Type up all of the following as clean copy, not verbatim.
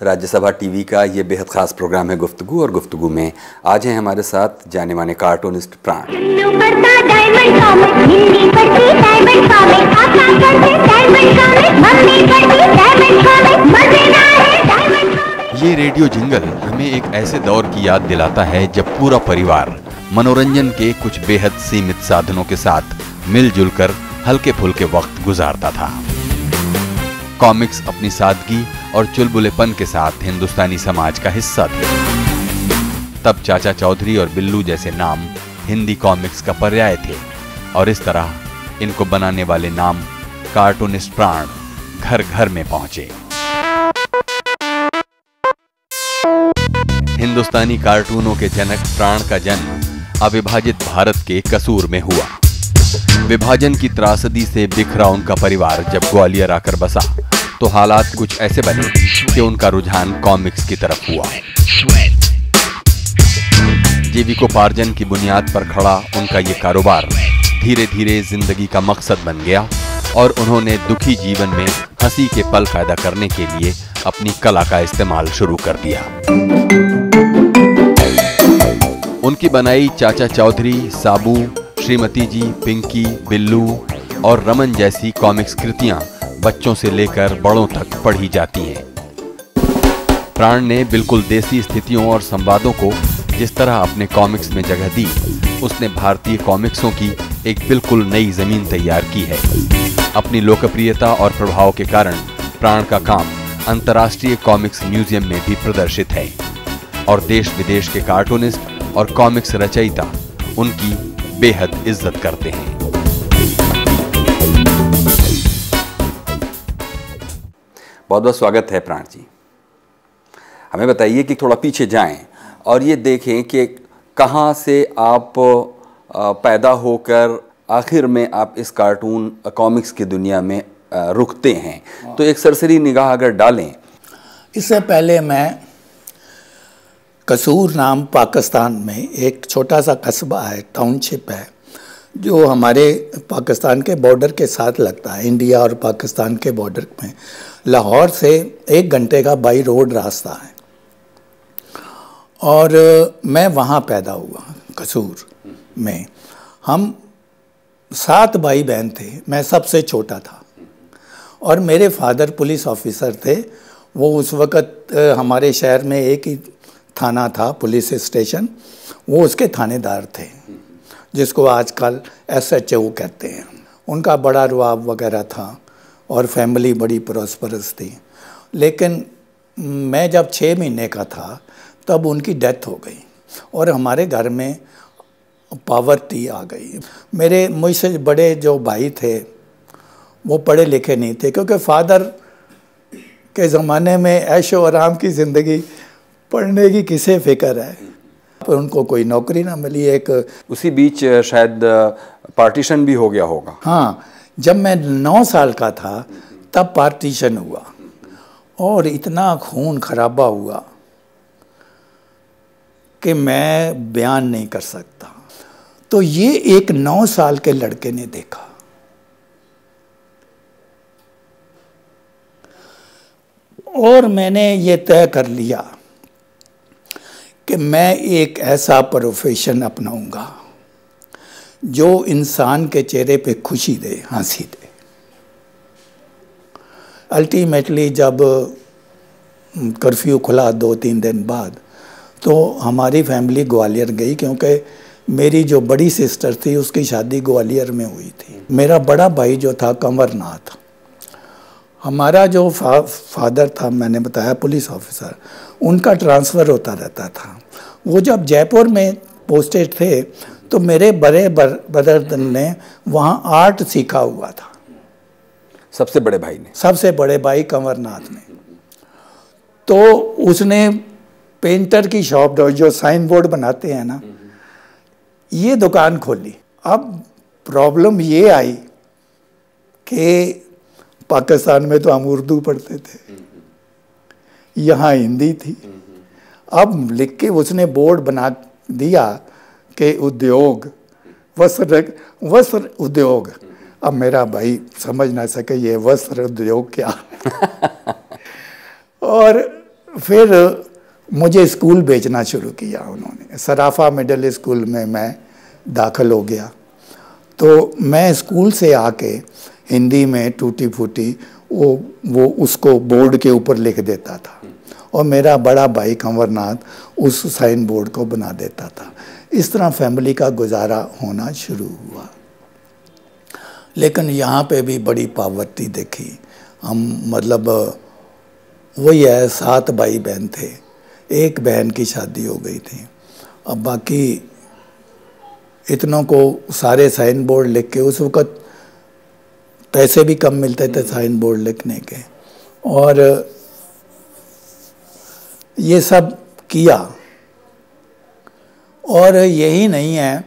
Rajya Sabha TV का ये बेहद ख़ास प्रोग्राम है गुफ्तगू, और गुफ्तगू में आज हैं हमारे साथ जाने माने कार्टूनिस्ट प्राण। ये रेडियो जिंगल हमें एक ऐसे दौर की याद दिलाता है जब पूरा परिवार मनोरंजन के कुछ बेहद सीमित साधनों के साथ मिलजुल कर हल्के फुल्के वक्त गुजारता था। कॉमिक्स अपनी सादगी और चुलबुलेपन के साथ हिंदुस्तानी समाज का हिस्सा थे। तब चाचा चौधरी और बिल्लू जैसे नाम हिंदी कॉमिक्स का पर्याय थे, और इस तरह इनको बनाने वाले नाम कार्टूनिस्ट प्राण घर घर में पहुंचे। हिंदुस्तानी कार्टूनों के जनक प्राण का जन्म अविभाजित भारत के कसूर में हुआ। विभाजन की त्रासदी से बिखरा उनका परिवार जब ग्वालियर आकर बसा तो हालात कुछ ऐसे बने कि उनका रुझान कॉमिक्स की तरफ हुआ। जीविकोपार्जन की बुनियाद पर खड़ा उनका ये कारोबार धीरे धीरे जिंदगी का मकसद बन गया, और उन्होंने दुखी जीवन में हंसी के पल पैदा करने के लिए अपनी कला का इस्तेमाल शुरू कर दिया। उनकी बनाई चाचा चौधरी, साबू, श्रीमती जी, पिंकी, बिल्लू और रमन जैसी कॉमिक्स कृतियां बच्चों से लेकर बड़ों तक पढ़ी जाती हैं। प्राण ने बिल्कुल देसी स्थितियों और संवादों को जिस तरह अपने कॉमिक्स में जगह दी, उसने भारतीय कॉमिक्सों की एक बिल्कुल नई जमीन तैयार की है। अपनी लोकप्रियता और प्रभाव के कारण प्राण का काम अंतर्राष्ट्रीय कॉमिक्स म्यूजियम में भी प्रदर्शित है, और देश विदेश के कार्टूनिस्ट और कॉमिक्स रचयिता उनकी बेहद इज्जत करते हैं। बहुत बहुत स्वागत है प्राण जी। हमें बताइए कि थोड़ा पीछे जाएं और ये देखें कि कहाँ से आप पैदा होकर आखिर में आप इस कार्टून कॉमिक्स की दुनिया में रुकते हैं। तो एक सरसरी निगाह अगर डालें। इससे पहले मैं कसूर नाम पाकिस्तान में एक छोटा सा कस्बा है, टाउनशिप है, जो हमारे पाकिस्तान के बॉर्डर के साथ लगता है, इंडिया और पाकिस्तान के बॉर्डर में। लाहौर से 1 घंटे का बाई रोड रास्ता है, और मैं वहाँ पैदा हुआ कसूर में। हम 7 भाई बहन थे, मैं सबसे छोटा था, और मेरे फादर पुलिस ऑफिसर थे। वो उस वक़्त हमारे शहर में एक ही थाना था, पुलिस स्टेशन, वो उसके थानेदार थे, जिसको आजकल SHO कहते हैं। उनका बड़ा रुआब वगैरह था और फैमिली बड़ी प्रॉस्परस थी। लेकिन मैं जब 6 महीने का था तब उनकी डेथ हो गई, और हमारे घर में पॉवर्टी आ गई। मेरे मुझसे बड़े जो भाई थे वो पढ़े लिखे नहीं थे, क्योंकि फादर के ज़माने में ऐशो आराम की ज़िंदगी, पढ़ने की किसे फिक्र है। पर उनको कोई नौकरी ना मिली। एक उसी बीच शायद पार्टीशन भी हो गया होगा। हाँ, जब मैं 9 साल का था तब पार्टीशन हुआ, और इतना खून खराबा हुआ कि मैं बयान नहीं कर सकता। तो ये एक 9 साल के लड़के ने देखा, और मैंने ये तय कर लिया कि मैं एक ऐसा प्रोफेशन अपनाऊंगा जो इंसान के चेहरे पे खुशी दे, हंसी दे। अल्टीमेटली जब कर्फ्यू खुला 2-3 दिन बाद, तो हमारी फैमिली ग्वालियर गई, क्योंकि मेरी जो बड़ी सिस्टर थी उसकी शादी ग्वालियर में हुई थी। मेरा बड़ा भाई जो था कंवरनाथ, हमारा जो फादर था, मैंने बताया पुलिस ऑफिसर, उनका ट्रांसफ़र होता रहता था। वो जब जयपुर में पोस्टेड थे तो मेरे बड़े ब्रदर ने वहाँ आर्ट सीखा हुआ था। सबसे बड़े भाई ने? सबसे बड़े भाई कंवरनाथ ने। तो उसने पेंटर की शॉप, जो साइन बोर्ड बनाते हैं ना, ये दुकान खोली। अब प्रॉब्लम ये आई कि पाकिस्तान में तो हम उर्दू पढ़ते थे, यहाँ हिंदी थी। अब लिख के उसने बोर्ड बना दिया कि उद्योग, वस्त्र उद्योग। अब मेरा भाई समझ ना सके ये वस्त्र उद्योग क्या। और फिर मुझे स्कूल भेजना शुरू किया उन्होंने। सराफा मिडिल स्कूल में मैं दाखिल हो गया। तो मैं स्कूल से आके हिंदी में टूटी फूटी वो उसको बोर्ड के ऊपर लिख देता था और मेरा बड़ा भाई कंवरनाथ उस साइन बोर्ड को बना देता था। इस तरह फैमिली का गुजारा होना शुरू हुआ। लेकिन यहाँ पे भी बड़ी पावर्टी देखी हम, मतलब वही है, 7 भाई बहन थे, एक बहन की शादी हो गई थी। अब बाकी इतनों को सारे साइन बोर्ड लिख के, उस वक़्त पैसे भी कम मिलते थे साइन बोर्ड लिखने के, और ये सब किया। और यही नहीं है,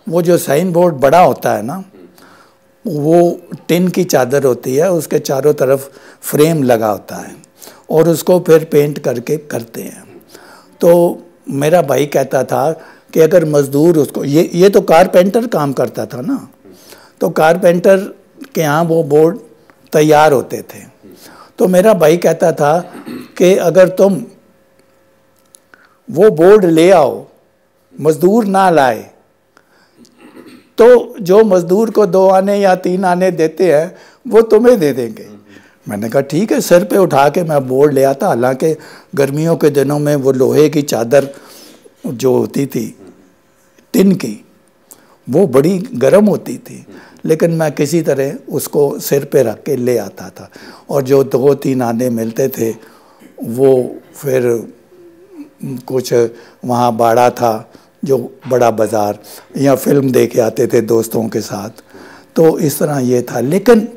वो जो साइन बोर्ड बड़ा होता है ना, वो टिन की चादर होती है, उसके चारों तरफ फ्रेम लगा होता है और उसको फिर पेंट करके करते हैं। तो मेरा भाई कहता था कि अगर मज़दूर उसको, ये तो कारपेंटर काम करता था ना, तो कारपेंटर के यहाँ वो बोर्ड तैयार होते थे। तो मेरा भाई कहता था कि अगर तुम वो बोर्ड ले आओ, मज़दूर ना लाए, तो जो मज़दूर को 2 आने या 3 आने देते हैं वो तुम्हें दे देंगे। मैंने कहा ठीक है, सिर पे उठा के मैं बोर्ड ले आता। हालांकि गर्मियों के दिनों में वो लोहे की चादर जो होती थी टिन की, वो बड़ी गर्म होती थी, लेकिन मैं किसी तरह उसको सिर पे रख के ले आता था। और जो 2-3 आने मिलते थे वो फिर कुछ वहाँ बाड़ा था जो बड़ा बाज़ार, या फिल्म देख के आते थे दोस्तों के साथ। तो इस तरह ये था, लेकिन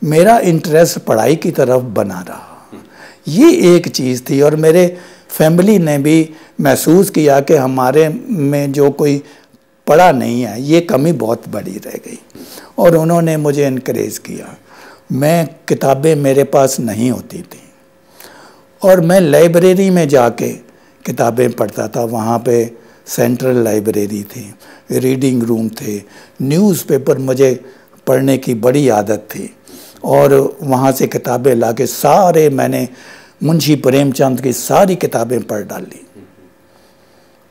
मेरा इंटरेस्ट पढ़ाई की तरफ बना रहा। ये एक चीज़ थी। और मेरे फैमिली ने भी महसूस किया कि हमारे में जो कोई पढ़ा नहीं है, ये कमी बहुत बड़ी रह गई, और उन्होंने मुझे इनकरेज किया। मैं किताबें मेरे पास नहीं होती थी और मैं लाइब्रेरी में जाके किताबें पढ़ता था। वहाँ पे सेंट्रल लाइब्रेरी थी, रीडिंग रूम थे, न्यूज़पेपर मुझे पढ़ने की बड़ी आदत थी, और वहाँ से किताबें लाके सारे मैंने मुंशी प्रेमचंद की सारी किताबें पढ़ डाली।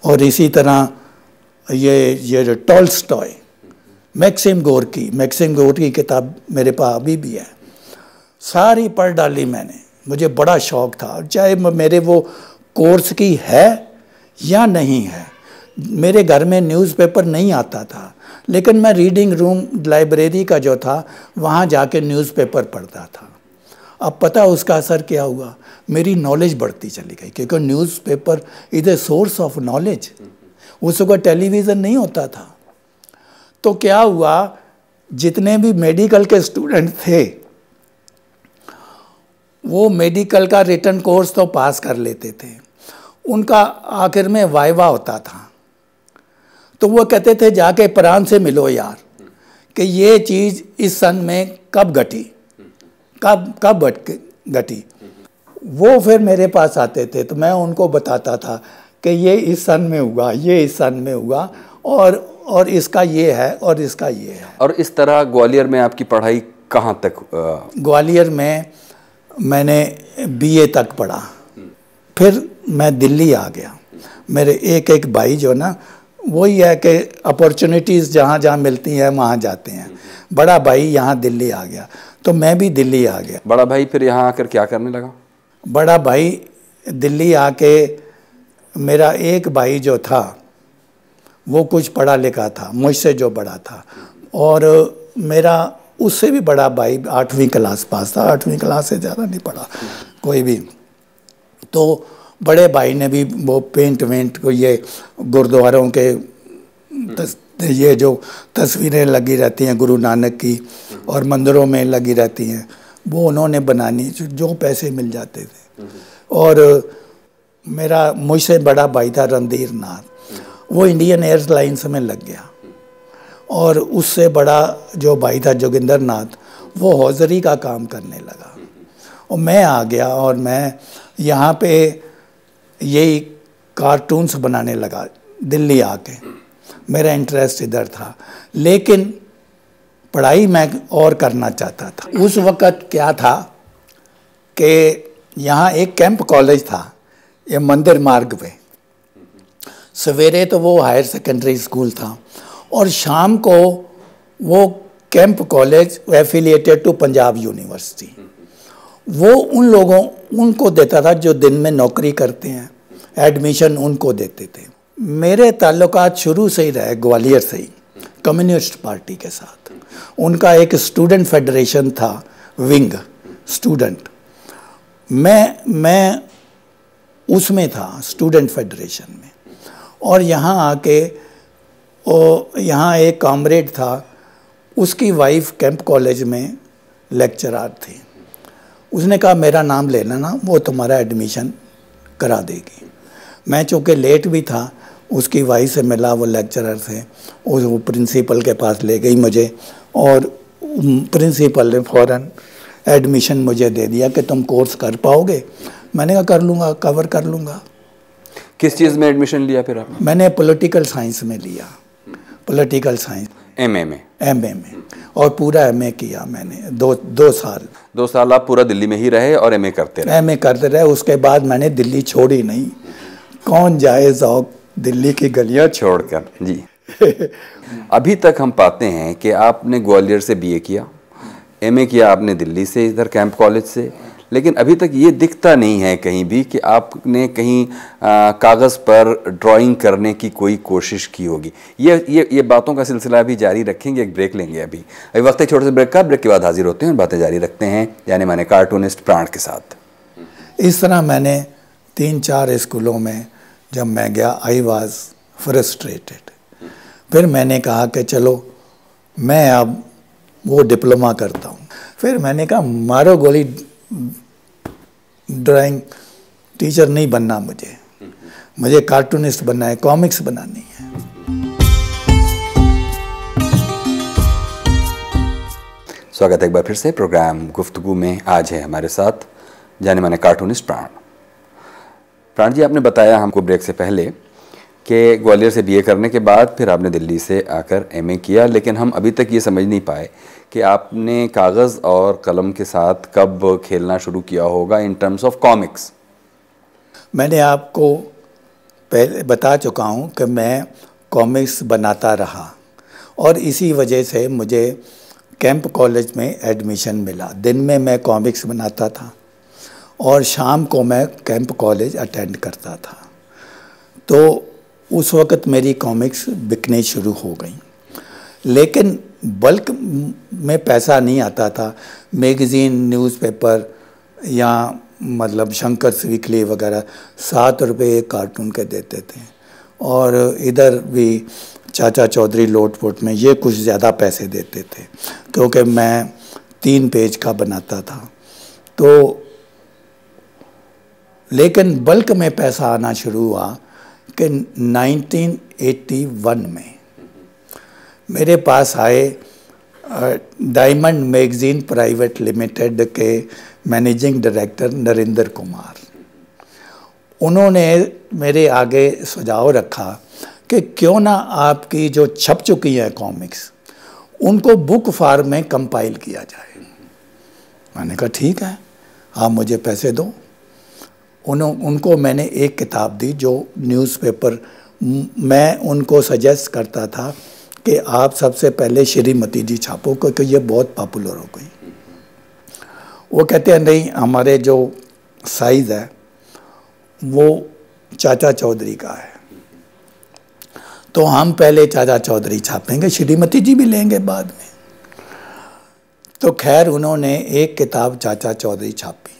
और इसी तरह ये टॉल्स्टॉय, मैक्सिम गोर्की किताब मेरे पास अभी भी है, सारी पढ़ डाली मैंने। मुझे बड़ा शौक़ था, चाहे मेरे वो कोर्स की है या नहीं है। मेरे घर में न्यूज़पेपर नहीं आता था, लेकिन मैं रीडिंग रूम लाइब्रेरी का जो था वहाँ जाके न्यूज़पेपर पढ़ता था। अब पता उसका असर क्या हुआ, मेरी नॉलेज बढ़ती चली गई, क्योंकि newspaper is a source of knowledge. उस वक्त टेलीविज़न नहीं होता था। तो क्या हुआ, जितने भी मेडिकल के स्टूडेंट थे वो मेडिकल का रिटन कोर्स तो पास कर लेते थे, उनका आखिर में वाइवा होता था। तो वो कहते थे जाके प्राण से मिलो यार कि ये चीज़ इस सन में कब घटी, कब घटी। वो फिर मेरे पास आते थे, तो मैं उनको बताता था कि ये इस सन में हुआ, ये इस सन में हुआ, और इसका ये है और इसका ये है। और इस तरह ग्वालियर में आपकी पढ़ाई कहाँ तक? ग्वालियर में मैंने BA तक पढ़ा। फिर मैं दिल्ली आ गया। मेरे एक भाई जो ना, वही है कि अपॉर्चुनिटीज़ जहाँ जहाँ मिलती हैं वहाँ जाते हैं। बड़ा भाई यहाँ दिल्ली आ गया, तो मैं भी दिल्ली आ गया। बड़ा भाई फिर यहाँ आकर क्या करने लगा? बड़ा भाई दिल्ली आके, मेरा एक भाई जो था वो कुछ पढ़ा लिखा था, मुझसे जो बड़ा था, और मेरा उससे भी बड़ा भाई 8वीं क्लास पास था। 8वीं क्लास से ज़्यादा नहीं पढ़ा कोई भी। तो बड़े भाई ने भी वो पेंट वेंट को, ये गुरुद्वारों के ये जो तस्वीरें लगी रहती हैं गुरु नानक की और मंदिरों में लगी रहती हैं, वो उन्होंने बनानी, जो पैसे मिल जाते थे। और मेरा मुझसे बड़ा भाई था रणधीर नाथ, वो इंडियन एयरलाइंस में लग गया। और उससे बड़ा जो भाई था जोगिंदर नाथ, वो हौजरी का काम करने लगा। और मैं आ गया और मैं यहाँ पे यही कार्टून्स बनाने लगा दिल्ली आके। मेरा इंटरेस्ट इधर था, लेकिन पढ़ाई मैं और करना चाहता था। उस वक़्त क्या था कि यहाँ एक कैंप कॉलेज था, ये मंदिर मार्ग पे। सवेरे तो वो हायर सेकेंडरी स्कूल था और शाम को वो camp college affiliated to Punjab university, वो उन लोगों उनको देता था जो दिन में नौकरी करते हैं, एडमिशन उनको देते थे। मेरे ताल्लुकात शुरू से ही रहे ग्वालियर से ही कम्युनिस्ट पार्टी के साथ। उनका एक स्टूडेंट फेडरेशन था, विंग स्टूडेंट, मैं उसमें था, स्टूडेंट फेडरेशन में। और यहाँ आके यहाँ एक कॉमरेड था, उसकी वाइफ कैंप कॉलेज में लेक्चरर थी। उसने कहा मेरा नाम लेना ना, वो तुम्हारा एडमिशन करा देगी। मैं चूँकि लेट भी था, उसकी वाइफ से मिला, वो लेक्चरर थे, वो प्रिंसिपल के पास ले गई मुझे और प्रिंसिपल ने फ़ौरन एडमिशन मुझे दे दिया कि तुम कोर्स कर पाओगे। मैंने कहा कर लूँगा, कवर कर लूँगा। किस चीज़ में एडमिशन लिया फिर आपने? मैंने पॉलिटिकल साइंस में लिया, पॉलिटिकल साइंस एमए में। एमए में, और पूरा एमए किया मैंने 2 साल। 2 साल आप पूरा दिल्ली में ही रहे और एमए करते रहे? एमए करते रहे। उसके बाद मैंने दिल्ली छोड़ी नहीं। कौन जाए ज़ौक़ दिल्ली की गलियां छोड़कर। जी। अभी तक हम पाते हैं कि आपने ग्वालियर से बीए किया, एमए किया आपने दिल्ली से, इधर कैंप कॉलेज से, लेकिन अभी तक ये दिखता नहीं है कहीं भी कि आपने कहीं कागज़ पर ड्राइंग करने की कोई कोशिश की होगी। ये बातों का सिलसिला अभी जारी रखेंगे, एक ब्रेक लेंगे अभी वक्त है छोटे से ब्रेक का। ब्रेक के बाद हाजिर होते हैं और बातें जारी रखते हैं यानी माने कार्टूनिस्ट प्राण के साथ। इस तरह मैंने 3-4 स्कूलों में जब मैं गया, आई वॉज फ्रस्ट्रेटेड। फिर मैंने कहा कि चलो मैं अब वो डिप्लोमा करता हूँ। फिर मैंने कहा मारो गोली, ड्राइंग टीचर नहीं बनना, मुझे कार्टूनिस्ट बनना है, कॉमिक्स बनानी है। स्वागत है एक बार फिर से प्रोग्राम गुफ्तगू में। आज है हमारे साथ जाने माने कार्टूनिस्ट प्राण जी। आपने बताया हमको ब्रेक से पहले कि ग्वालियर से बीए करने के बाद फिर आपने दिल्ली से आकर एमए किया, लेकिन हम अभी तक ये समझ नहीं पाए कि आपने कागज़ और कलम के साथ कब खेलना शुरू किया होगा इन टर्म्स ऑफ कॉमिक्स। मैंने आपको पहले बता चुका हूँ कि मैं कॉमिक्स बनाता रहा और इसी वजह से मुझे कैंप कॉलेज में एडमिशन मिला। दिन में मैं कॉमिक्स बनाता था और शाम को मैं कैंप कॉलेज अटेंड करता था। तो उस वक़्त मेरी कॉमिक्स बिकने शुरू हो गई, लेकिन बल्क में पैसा नहीं आता था। मैगज़ीन, न्यूज़पेपर या मतलब शंकर्स वीकली वगैरह 7 रुपये एक कार्टून के देते थे, और इधर भी चाचा चौधरी लोटपोट में ये कुछ ज़्यादा पैसे देते थे क्योंकि मैं 3 पेज का बनाता था। तो लेकिन बल्क में पैसा आना शुरू हुआ कि 1981 में मेरे पास आए डायमंड मैगज़ीन प्राइवेट लिमिटेड के मैनेजिंग डायरेक्टर नरेंद्र कुमार। उन्होंने मेरे आगे सुझाव रखा कि क्यों ना आपकी जो छप चुकी हैं कॉमिक्स, उनको बुक फॉर्म में कंपाइल किया जाए। मैंने कहा ठीक है, आप मुझे पैसे दो। उनको मैंने एक किताब दी जो न्यूज़पेपर, मैं उनको सजेस्ट करता था कि आप सबसे पहले श्रीमती जी छापो क्योंकि ये बहुत पॉपुलर हो गई। वो कहते हैं नहीं, हमारे जो साइज़ है वो चाचा चौधरी का है, तो हम पहले चाचा चौधरी छापेंगे, श्रीमती जी भी लेंगे बाद में। तो खैर उन्होंने एक किताब चाचा चौधरी छापी।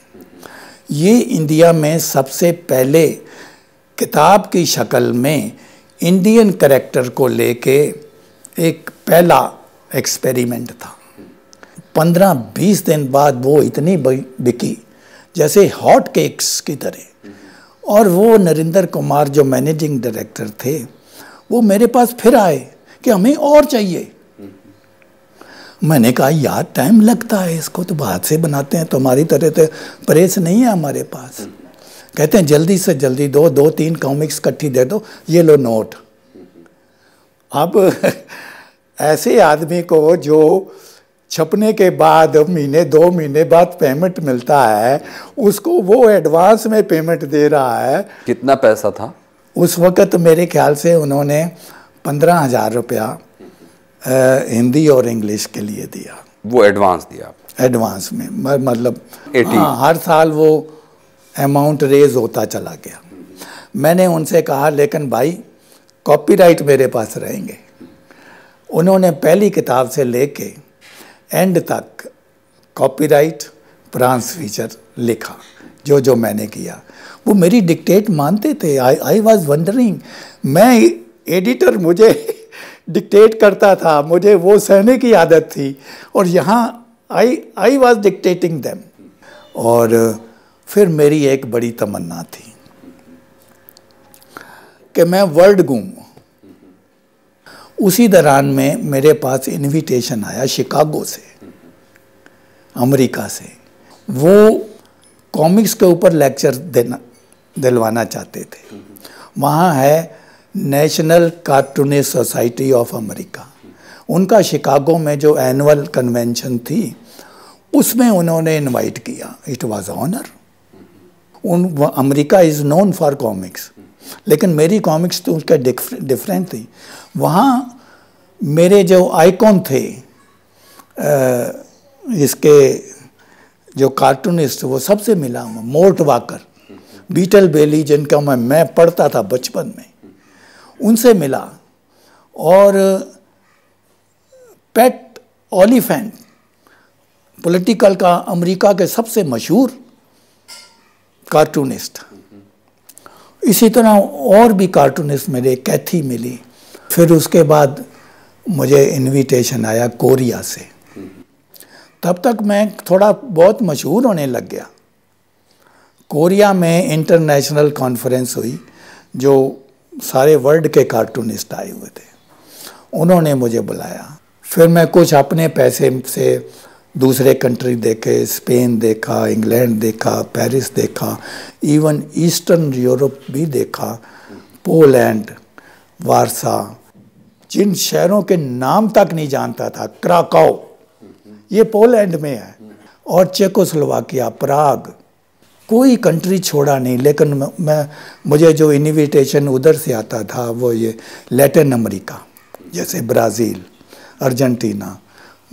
ये इंडिया में सबसे पहले किताब की शक्ल में इंडियन कैरेक्टर को लेके एक पहला एक्सपेरिमेंट था। 15-20 दिन बाद वो इतनी बिकी जैसे हॉट केक्स की तरह, और वो नरेंद्र कुमार जो मैनेजिंग डायरेक्टर थे वो मेरे पास फिर आए कि हमें और चाहिए। मैंने कहा यार टाइम लगता है इसको, तो हाथ से बनाते हैं, तुम्हारी तरह तो प्रेस नहीं है हमारे पास। कहते हैं जल्दी से जल्दी 2-3 कॉमिक्स इकट्ठी दे दो, ये लो नोट। अब ऐसे आदमी को जो छपने के बाद महीने 2 महीने बाद पेमेंट मिलता है, उसको वो एडवांस में पेमेंट दे रहा है। कितना पैसा था उस वक़्त? मेरे ख्याल से उन्होंने 15,000 रुपया हिंदी और इंग्लिश के लिए दिया। वो एडवांस दिया? एडवांस में मतलब 80। हाँ, हर साल वो अमाउंट रेज होता चला गया। मैंने उनसे कहा लेकिन भाई कॉपीराइट मेरे पास रहेंगे। उन्होंने पहली किताब से लेके एंड तक कॉपीराइट फ्रांस फीचर लिखा, जो जो मैंने किया। वो मेरी डिक्टेट मानते थे। आई वॉज वंडरिंग, मैं एडिटर मुझे डिक्टेट करता था, मुझे वो सहने की आदत थी, और यहाँ आई वॉज डिक्टेटिंग देम। और फिर मेरी एक बड़ी तमन्ना थी कि मैं वर्ल्ड घूमूं। उसी दौरान में मेरे पास इनविटेशन आया शिकागो से, अमेरिका से। वो कॉमिक्स के ऊपर लेक्चर दिलवाना चाहते थे। वहाँ है national cartoonist society of America. उनका शिकागो में जो एनुअल कन्वेंशन थी उसमें उन्होंने इनवाइट किया। It was honour. America is known for comics, लेकिन मेरी कॉमिक्स तो उसका डिफरेंट थी। वहाँ मेरे जो आइकॉन थे इसके जो कार्टूनिस्ट, वो सबसे मिला। मोर्ट वाकर, बीटल बेली, जिनका मैं पढ़ता था बचपन में, उनसे मिला। और पैट ओलिफेंट, पॉलिटिकल का अमेरिका के सबसे मशहूर कार्टूनिस्ट। इसी तरह और भी कार्टूनिस्ट मेरे, कैथी मिली। फिर उसके बाद मुझे इनविटेशन आया कोरिया से। तब तक मैं थोड़ा बहुत मशहूर होने लग गया। कोरिया में इंटरनेशनल कॉन्फ्रेंस हुई, जो सारे वर्ल्ड के कार्टूनिस्ट आए हुए थे। उन्होंने मुझे बुलाया। फिर मैं कुछ अपने पैसे से दूसरे कंट्री देखे, स्पेन देखा, इंग्लैंड देखा, पेरिस देखा, इवन ईस्टर्न यूरोप भी देखा, पोलैंड, वारसा, जिन शहरों के नाम तक नहीं जानता था। क्राकाओ, ये पोलैंड में है, और चेकोस्लोवाकिया, प्राग, कोई कंट्री छोड़ा नहीं। लेकिन मुझे जो इनविटेशन उधर से आता था वो ये लैटिन अमेरिका, जैसे ब्राज़ील, अर्जेंटीना,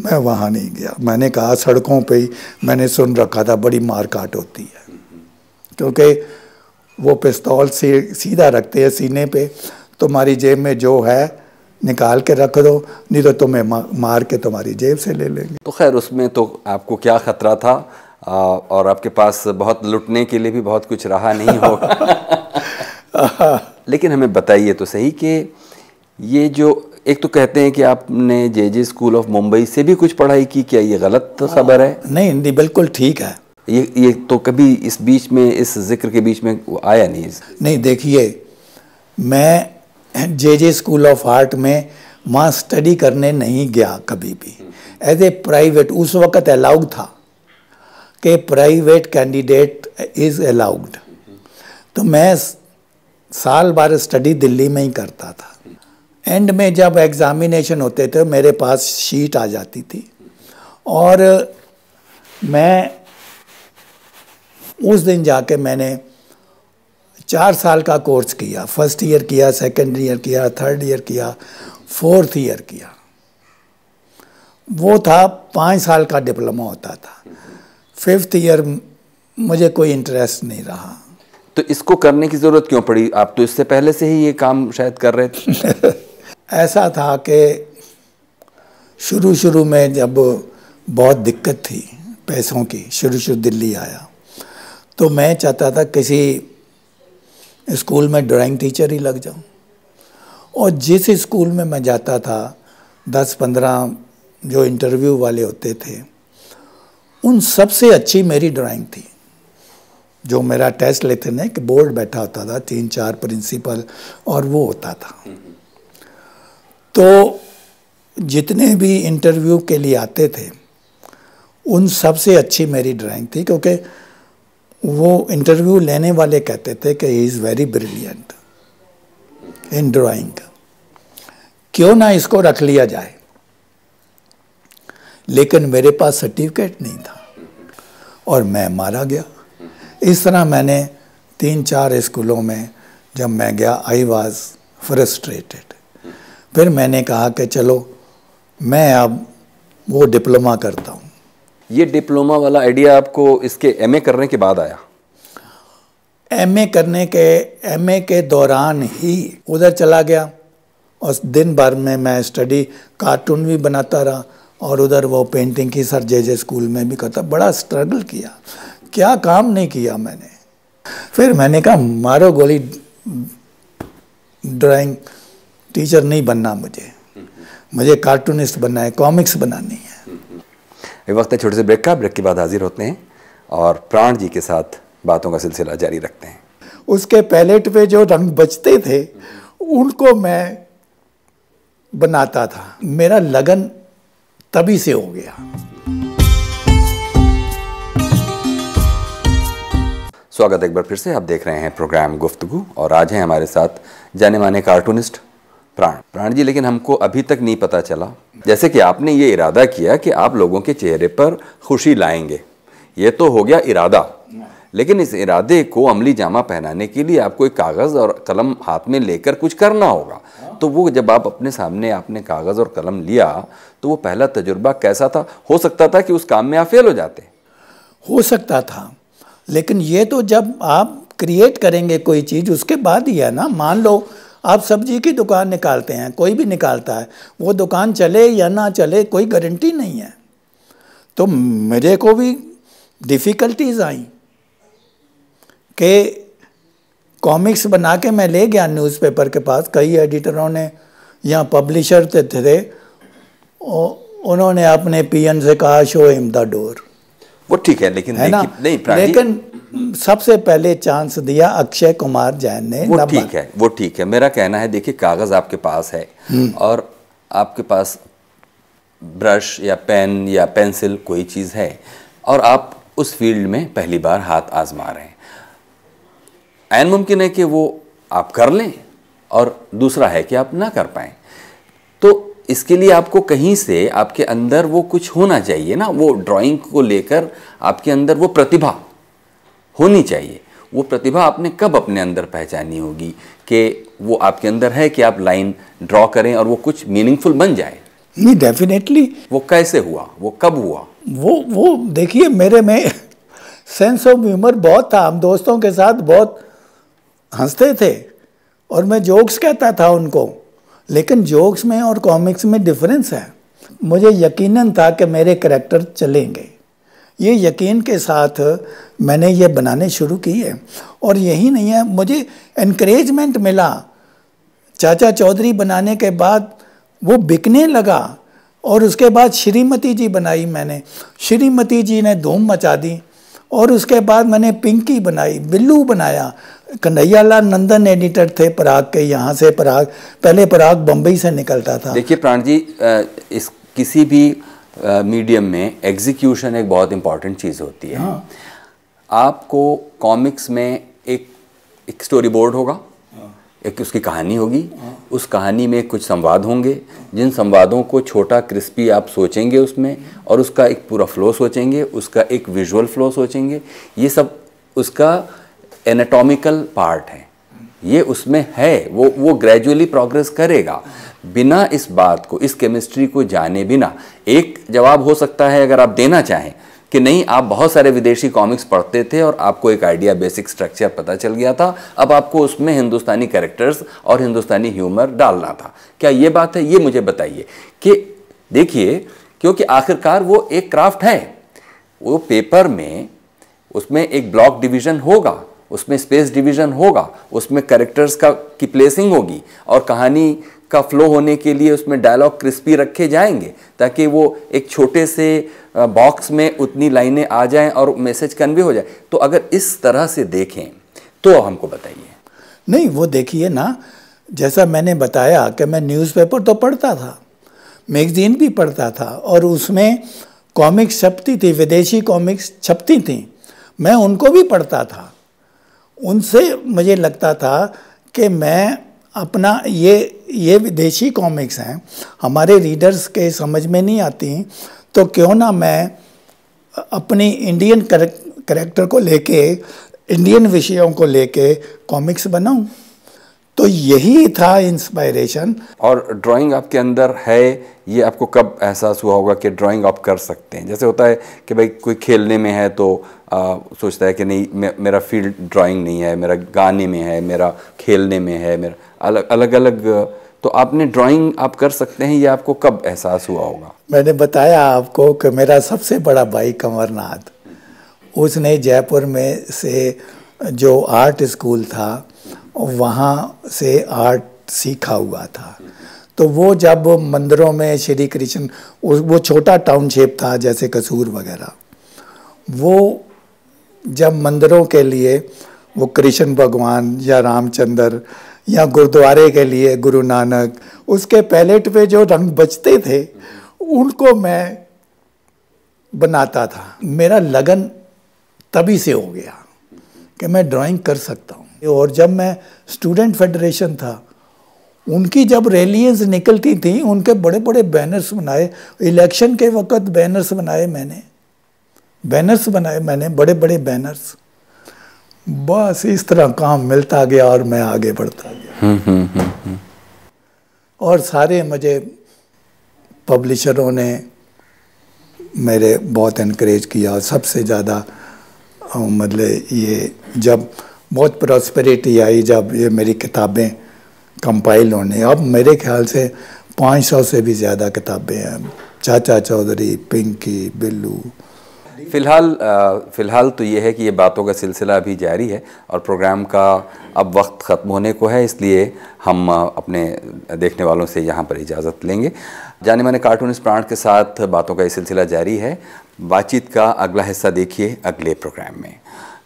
मैं वहाँ नहीं गया। मैंने कहा सड़कों पे ही मैंने सुन रखा था बड़ी मार काट होती है, क्योंकि वो पिस्तौल से सीधा रखते हैं सीने पे, तुम्हारी जेब में जो है निकाल के रख दो, नहीं तो तुम्हें मार के तुम्हारी जेब से ले लेंगे। तो खैर उसमें तो आपको क्या खतरा था, और आपके पास बहुत लुटने के लिए भी बहुत कुछ रहा नहीं होगा। लेकिन हमें बताइए तो सही कि ये जो एक तो कहते हैं कि आपने जे स्कूल ऑफ मुंबई से भी कुछ पढ़ाई की, क्या ये गलत खबर है? नहीं, बिल्कुल ठीक है। ये तो कभी इस बीच में, इस जिक्र के बीच में आया नहीं। नहीं, देखिए, मैं जे स्कूल ऑफ आर्ट में वहाँ स्टडी करने नहीं गया कभी भी। एज ए प्राइवेट, उस वक़्त अलाउड था कि प्राइवेट कैंडिडेट इज़ अलाउड। तो मैं साल भर स्टडी दिल्ली में ही करता था। एंड में जब एग्ज़ामिनेशन होते थे मेरे पास शीट आ जाती थी, और मैं उस दिन जाके मैंने 4 साल का कोर्स किया। फर्स्ट ईयर किया, सेकंड ईयर किया, थर्ड ईयर किया, फोर्थ ईयर किया। वो था 5 साल का डिप्लोमा होता था। 5th ईयर मुझे कोई इंटरेस्ट नहीं रहा। तो इसको करने की ज़रूरत क्यों पड़ी? आप तो इससे पहले से ही ये काम शायद कर रहे थे। ऐसा था कि शुरू में जब बहुत दिक्कत थी पैसों की, शुरू दिल्ली आया, तो मैं चाहता था किसी स्कूल में ड्राइंग टीचर ही लग जाऊं। और जिस स्कूल में मैं जाता था, 10-15 जो इंटरव्यू वाले होते थे, उन सबसे अच्छी मेरी ड्राइंग थी। जो मेरा टेस्ट लेते ना, कि बोर्ड बैठा होता था, 3-4 प्रिंसिपल, और वो होता था। तो जितने भी इंटरव्यू के लिए आते थे, उन सबसे अच्छी मेरी ड्राइंग थी, क्योंकि वो इंटरव्यू लेने वाले कहते थे कि he is very brilliant in drawing, क्यों ना इसको रख लिया जाए। लेकिन मेरे पास सर्टिफिकेट नहीं था और मैं मारा गया। इस तरह मैंने 3-4 स्कूलों में जब मैं गया, आई वॉज फ्रस्ट्रेटेड। फिर मैंने कहा कि चलो मैं अब वो डिप्लोमा करता हूँ। ये डिप्लोमा वाला आइडिया आपको इसके एमए करने के बाद आया? एमए के दौरान ही उधर चला गया और दिन भर में मैं स्टडी कार्टून भी बनाता रहा और उधर वो पेंटिंग की सर जे स्कूल में भी करता। बड़ा स्ट्रगल किया, क्या काम नहीं किया मैंने। फिर मैंने कहा मारो गोली, ड्राइंग टीचर नहीं बनना, मुझे कार्टूनिस्ट बनना है, कॉमिक्स बनानी है। ये वक्त है छोटे से ब्रेक का। ब्रेक के बाद हाजिर होते हैं और प्राण जी के साथ बातों का सिलसिला जारी रखते हैं। उसके पैलेट पे जो रंग बचते थे उनको मैं बनाता था। मेरा लगन तभी से हो गया। स्वागत है एक बार फिर से। आप देख रहे हैं प्रोग्राम गुफ्तगू और आज हैं हमारे साथ जाने माने कार्टूनिस्ट प्राण जी। लेकिन हमको अभी तक नहीं पता चला, जैसे कि आपने ये इरादा किया कि आप लोगों के चेहरे पर खुशी लाएंगे, ये तो हो गया इरादा, लेकिन इस इरादे को अमली जामा पहनाने के लिए आपको एक कागज़ और कलम हाथ में लेकर कुछ करना होगा। तो वो जब आप अपने सामने आपने कागज़ और कलम लिया तो वो पहला तजुर्बा कैसा था? हो सकता था कि उस काम में आप फेल हो जाते। हो सकता था, लेकिन ये तो जब आप क्रिएट करेंगे कोई चीज़ उसके बाद ही है ना। मान लो आप सब्जी की दुकान निकालते हैं, कोई भी निकालता है, वो दुकान चले या ना चले कोई गारंटी नहीं है। तो मेरे को भी डिफ़िकल्टीज आई कि कॉमिक्स बना के मैं ले गया न्यूज़पेपर के पास। कई एडिटरों ने या पब्लिशर थे, उन्होंने अपने पीएन से कहा शो हिम द डोर। वो ठीक है, लेकिन है ना, लेकिन सबसे पहले चांस दिया अक्षय कुमार जैन ने। वो ठीक है। मेरा कहना है, देखिए कागज़ आपके पास है और आपके पास ब्रश या पेन या पेंसिल कोई चीज़ है और आप उस फील्ड में पहली बार हाथ आजमा रहे हैं। ऐन मुमकिन है कि वो आप कर लें और दूसरा है कि आप ना कर पाएँ। तो इसके लिए आपको कहीं से आपके अंदर वो कुछ होना चाहिए ना, वो ड्राइंग को लेकर आपके अंदर वो प्रतिभा होनी चाहिए। वो प्रतिभा आपने कब अपने अंदर पहचानी होगी कि वो आपके अंदर है कि आप लाइन ड्रॉ करें और वो कुछ मीनिंगफुल बन जाए? नहीं, डेफिनेटली। वो कैसे हुआ, वो कब हुआ? वो देखिए मेरे में सेंस ऑफ ह्यूमर बहुत था। हम दोस्तों के साथ बहुत हंसते थे और मैं जोक्स कहता था उनको, लेकिन जोक्स में और कॉमिक्स में डिफरेंस है। मुझे यकीनन था कि मेरे करैक्टर चलेंगे। ये यकीन के साथ मैंने ये बनाने शुरू किए और यही नहीं है, मुझे एनकरेजमेंट मिला। चाचा चौधरी बनाने के बाद वो बिकने लगा और उसके बाद श्रीमती जी बनाई मैंने। श्रीमती जी ने धूम मचा दी और उसके बाद मैंने पिंकी बनाई, बिल्लू बनाया। कन्हैया लाल नंदन एडिटर थे पराग के, यहाँ से पराग, पहले पराग बम्बई से निकलता था। देखिए प्राण जी, इस किसी भी मीडियम में एग्जीक्यूशन एक बहुत इंपॉर्टेंट चीज़ होती है। हाँ। आपको कॉमिक्स में एक स्टोरी बोर्ड होगा, एक उसकी कहानी होगी। हाँ। उस कहानी में कुछ संवाद होंगे, जिन संवादों को छोटा क्रिस्पी आप सोचेंगे उसमें, और उसका एक पूरा फ्लो सोचेंगे, उसका एक विजुअल फ्लो सोचेंगे। ये सब उसका एनाटॉमिकल पार्ट है, ये उसमें है। वो ग्रेजुअली प्रोग्रेस करेगा बिना इस बात को, इस केमिस्ट्री को जाने बिना। एक जवाब हो सकता है अगर आप देना चाहें कि नहीं, आप बहुत सारे विदेशी कॉमिक्स पढ़ते थे और आपको एक आइडिया, बेसिक स्ट्रक्चर पता चल गया था, अब आपको उसमें हिंदुस्तानी कैरेक्टर्स और हिंदुस्तानी ह्यूमर डालना था। क्या ये बात है? ये मुझे बताइए कि देखिए, क्योंकि आखिरकार वो एक क्राफ्ट है। वो पेपर में उसमें एक ब्लॉक डिवीज़न होगा, उसमें स्पेस डिवीज़न होगा, उसमें कैरेक्टर्स की प्लेसिंग होगी और कहानी का फ्लो होने के लिए उसमें डायलॉग क्रिस्पी रखे जाएंगे ताकि वो एक छोटे से बॉक्स में उतनी लाइनें आ जाएं और मैसेज कन्वे हो जाए। तो अगर इस तरह से देखें तो हमको बताइए। नहीं, वो देखिए ना, जैसा मैंने बताया कि मैं न्यूज़पेपर तो पढ़ता था, मैगज़ीन भी पढ़ता था और उसमें कॉमिक्स छपती थी, विदेशी कॉमिक्स छपती थी, मैं उनको भी पढ़ता था। उनसे मुझे लगता था कि मैं अपना ये विदेशी कॉमिक्स हैं, हमारे रीडर्स के समझ में नहीं आती, तो क्यों ना मैं अपनी इंडियन कैरेक्टर को लेके, इंडियन विषयों को लेके कॉमिक्स बनाऊं। तो यही था इंस्पायरेशन। और ड्राइंग आपके अंदर है, ये आपको कब एहसास हुआ होगा कि ड्राइंग आप कर सकते हैं? जैसे होता है कि भाई कोई खेलने में है तो सोचता है कि नहीं, मेरा फील्ड ड्राइंग नहीं है, मेरा गाने में है, मेरा खेलने में है, मेरा अलग अलग। तो आपने ड्राइंग आप कर सकते हैं, ये आपको कब एहसास हुआ होगा? मैंने बताया आपको कि मेरा सबसे बड़ा भाई कंवरनाथ, उसने जयपुर में से जो आर्ट स्कूल था वहाँ से आर्ट सीखा हुआ था। तो वो जब मंदिरों में श्री कृष्ण, वो छोटा टाउनशिप था जैसे कसूर वगैरह, वो जब मंदिरों के लिए वो कृष्ण भगवान या रामचंद्र या गुरुद्वारे के लिए गुरु नानक, उसके पैलेट पे जो रंग बचते थे उनको मैं बनाता था। मेरा लगन तभी से हो गया कि मैं ड्राइंग कर सकता हूँ। और जब मैं स्टूडेंट फेडरेशन था, उनकी जब रैलीज निकलती थी, उनके बड़े बड़े बैनर्स बनाए। इलेक्शन के वक्त बैनर्स बनाए मैंने बड़े बड़े बैनर्स। बस इस तरह काम मिलता गया और मैं आगे बढ़ता गया। और सारे मुझे पब्लिशरों ने मेरे बहुत इनकरेज किया। सबसे ज़्यादा मतलब ये जब बहुत प्रॉस्पेरिटी आई, जब ये मेरी किताबें कंपाइल होने, अब मेरे ख्याल से 500 से भी ज़्यादा किताबें हैं। चाचा चौधरी, पिंकी, बिल्लू। फ़िलहाल तो ये है कि ये बातों का सिलसिला अभी जारी है और प्रोग्राम का अब वक्त ख़त्म होने को है, इसलिए हम अपने देखने वालों से यहाँ पर इजाज़त लेंगे। जाने माने कार्टूनिस्ट प्राण के साथ बातों का ये सिलसिला जारी है। बातचीत का अगला हिस्सा देखिए अगले प्रोग्राम में।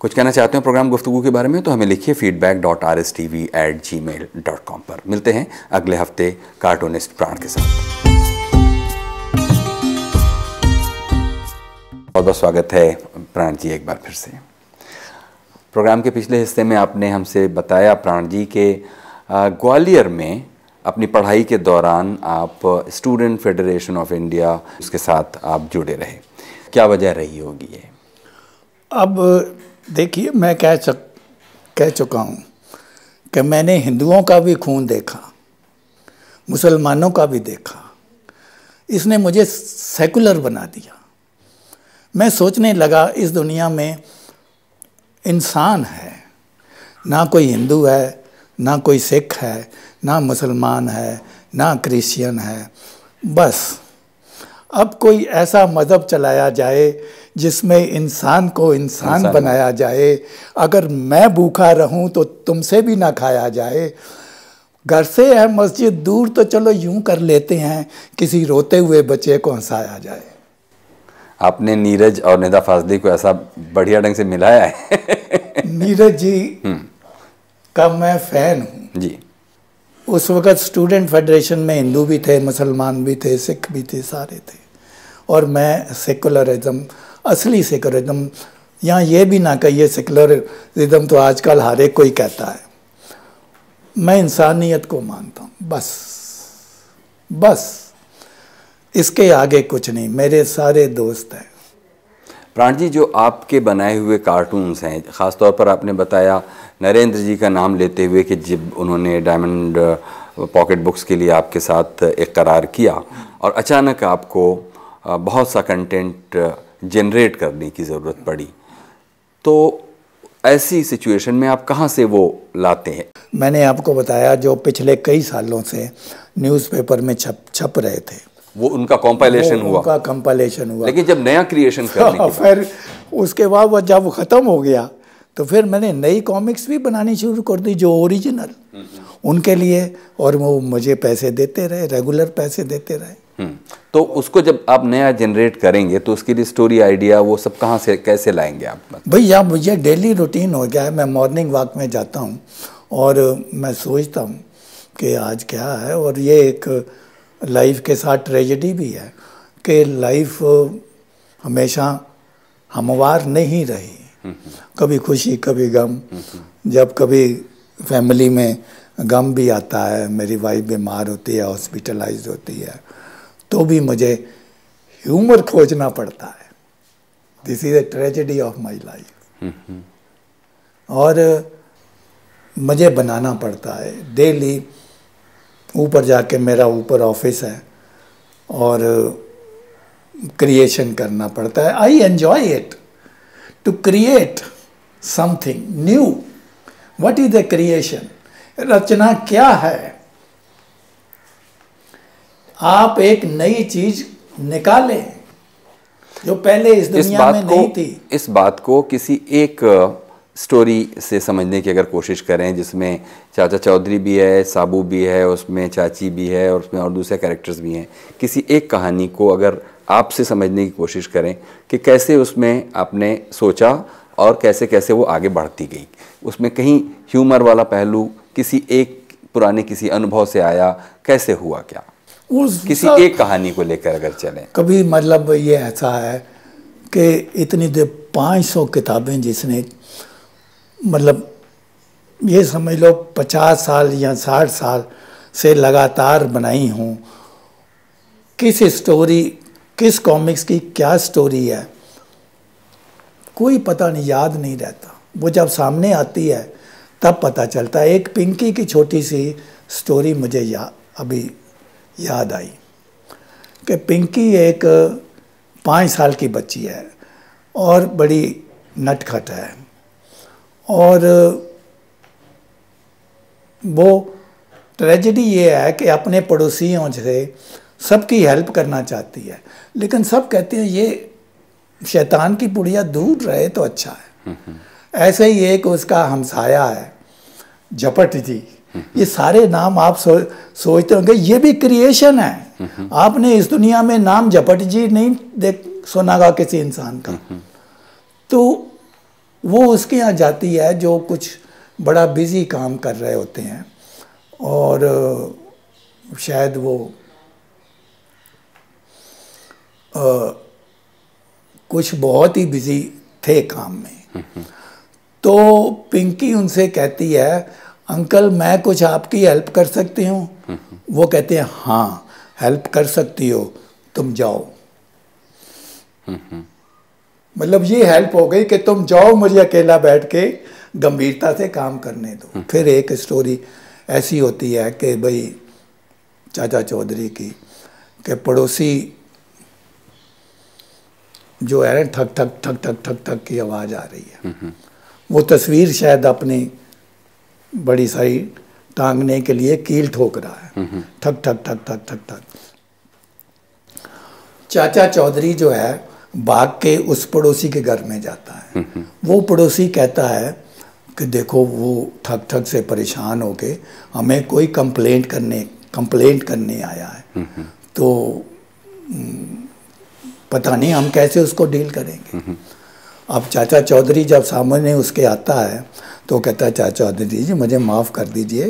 कुछ कहना चाहते हैं प्रोग्राम गुफ्तगू के बारे में तो हमें लिखिए feedback.rstv@gmail.com पर। मिलते हैं अगले हफ्ते कार्टूनिस्ट प्राण के साथ। बहुत बहुत स्वागत है प्राण जी एक बार फिर से। प्रोग्राम के पिछले हिस्से में आपने हमसे बताया प्राण जी के ग्वालियर में अपनी पढ़ाई के दौरान आप स्टूडेंट फेडरेशन ऑफ इंडिया उसके साथ आप जुड़े रहे। क्या वजह रही होगी ये? अब देखिए, मैं कह चुका हूँ कि मैंने हिंदुओं का भी खून देखा, मुसलमानों का भी देखा। इसने मुझे सेकुलर बना दिया। मैं सोचने लगा इस दुनिया में इंसान है, ना कोई हिंदू है, ना कोई सिख है, ना मुसलमान है, ना क्रिश्चियन है। बस अब कोई ऐसा मज़हब चलाया जाए जिसमें इंसान को इंसान बनाया जाए। अगर मैं भूखा रहूं तो तुमसे भी ना खाया जाए। घर से है मस्जिद दूर तो चलो यूं कर लेते हैं, किसी रोते हुए बच्चे को हंसाया जाए। आपने नीरज और निदा फाजली को ऐसा बढ़िया ढंग से मिलाया है। नीरज जी का मैं फ़ैन हूँ जी। उस वक़्त स्टूडेंट फेडरेशन में हिंदू भी थे, मुसलमान भी थे, सिख भी थे, सारे थे। और मैं सेकुलरिज्म, असली सेकुलरिज्म, यहाँ ये भी ना कहिए सेकुलरिज्म तो आजकल हर एक कोई कहता है। मैं इंसानियत को मानता हूँ, बस इसके आगे कुछ नहीं। मेरे सारे दोस्त हैं। प्राण जी, जो आपके बनाए हुए कार्टून्स हैं, ख़ास तौर पर आपने बताया नरेंद्र जी का नाम लेते हुए कि जब उन्होंने डायमंड पॉकेट बुक्स के लिए आपके साथ एक करार किया और अचानक आपको बहुत सा कंटेंट जनरेट करने की ज़रूरत पड़ी, तो ऐसी सिचुएशन में आप कहाँ से वो लाते हैं? मैंने आपको बताया जो पिछले कई सालों से न्यूज़पेपर में छप रहे थे, वो उनका कंपाइलेशन हुआ। लेकिन जब नया क्रिएशन करने के फिर उसके बाद वो जब ख़त्म हो गया तो फिर मैंने नई कॉमिक्स भी बनानी शुरू कर दी जो ओरिजिनल उनके लिए, और वो मुझे पैसे देते रहे, रेगुलर पैसे देते रहे। तो उसको जब आप नया जनरेट करेंगे तो उसके लिए स्टोरी आइडिया वो सब कहाँ से कैसे लाएंगे आप? भैया मुझे डेली रूटीन हो गया है। मैं मॉर्निंग वॉक में जाता हूँ और मैं सोचता हूँ कि आज क्या है, और ये एक लाइफ के साथ ट्रेजेडी भी है कि लाइफ हमेशा हमवार नहीं रही। कभी खुशी कभी गम। जब कभी फैमिली में गम भी आता है, मेरी वाइफ बीमार होती है, हॉस्पिटलाइज होती है, तो भी मुझे ह्यूमर खोजना पड़ता है। This is a tragedy of my life. और मुझे बनाना पड़ता है डेली। ऊपर जाके मेरा ऊपर ऑफिस है और क्रिएशन करना पड़ता है। I enjoy it to create something new. What is the creation? रचना क्या है? आप एक नई चीज निकालें जो पहले इस दुनिया में नहीं थी। इस बात को किसी एक स्टोरी से समझने की अगर कोशिश करें जिसमें चाचा चौधरी भी है, साबू भी है, उसमें चाची भी है और उसमें और दूसरे कैरेक्टर्स भी हैं, किसी एक कहानी को अगर आपसे समझने की कोशिश करें कि कैसे उसमें आपने सोचा और कैसे कैसे वो आगे बढ़ती गई, उसमें कहीं ह्यूमर वाला पहलू किसी एक पुराने किसी अनुभव से आया, कैसे हुआ क्या? किसी एक कहानी को लेकर अगर चलें। कभी मतलब ये ऐसा है कि इतनी देर 500 किताबें जिसने मतलब ये समझ लो 50 साल या 60 साल से लगातार बनाई हूँ, किस स्टोरी, किस कॉमिक्स की क्या स्टोरी है कोई पता नहीं, याद नहीं रहता। वो जब सामने आती है तब पता चलता है। एक पिंकी की छोटी सी स्टोरी मुझे अभी याद आई कि पिंकी एक 5 साल की बच्ची है और बड़ी नटखट है और वो ट्रेजेडी ये है कि अपने पड़ोसियों से सबकी हेल्प करना चाहती है, लेकिन सब कहते हैं ये शैतान की पुड़िया दूर रहे तो अच्छा है। ऐसे ही एक उसका हमसाया है झपट जी। ये सारे नाम आप सोचते होंगे ये भी क्रिएशन है। आपने इस दुनिया में नाम झपट जी नहीं सुनागा किसी इंसान का। तो वो उसके यहाँ जाती है जो कुछ बड़ा बिजी काम कर रहे होते हैं और शायद वो कुछ बहुत ही बिजी थे काम में। तो पिंकी उनसे कहती है अंकल मैं कुछ आपकी हेल्प कर सकती हूँ? वो कहते हैं हाँ हेल्प कर सकती हो, तुम जाओ। मतलब ये हेल्प हो गई कि तुम जाओ, मुझे अकेला बैठ के गंभीरता से काम करने दो। फिर एक स्टोरी ऐसी होती है कि भाई चाचा चौधरी की कि पड़ोसी जो है ठक ठक ठक ठक ठक ठक की आवाज़ आ रही है। वो तस्वीर शायद अपनी बड़ी सारी टांगने के लिए कील ठोक रहा है। ठक ठक ठक ठक ठक ठक। चाचा चौधरी जो है भाग के उस पड़ोसी के घर में जाता है। वो पड़ोसी कहता है कि देखो वो ठक ठक से परेशान होके हमें कोई कंप्लेंट करने आया है, तो पता नहीं हम कैसे उसको डील करेंगे। अब चाचा चौधरी जब सामने उसके आता है तो कहता है चाचा चौधरी जी मुझे माफ़ कर दीजिए,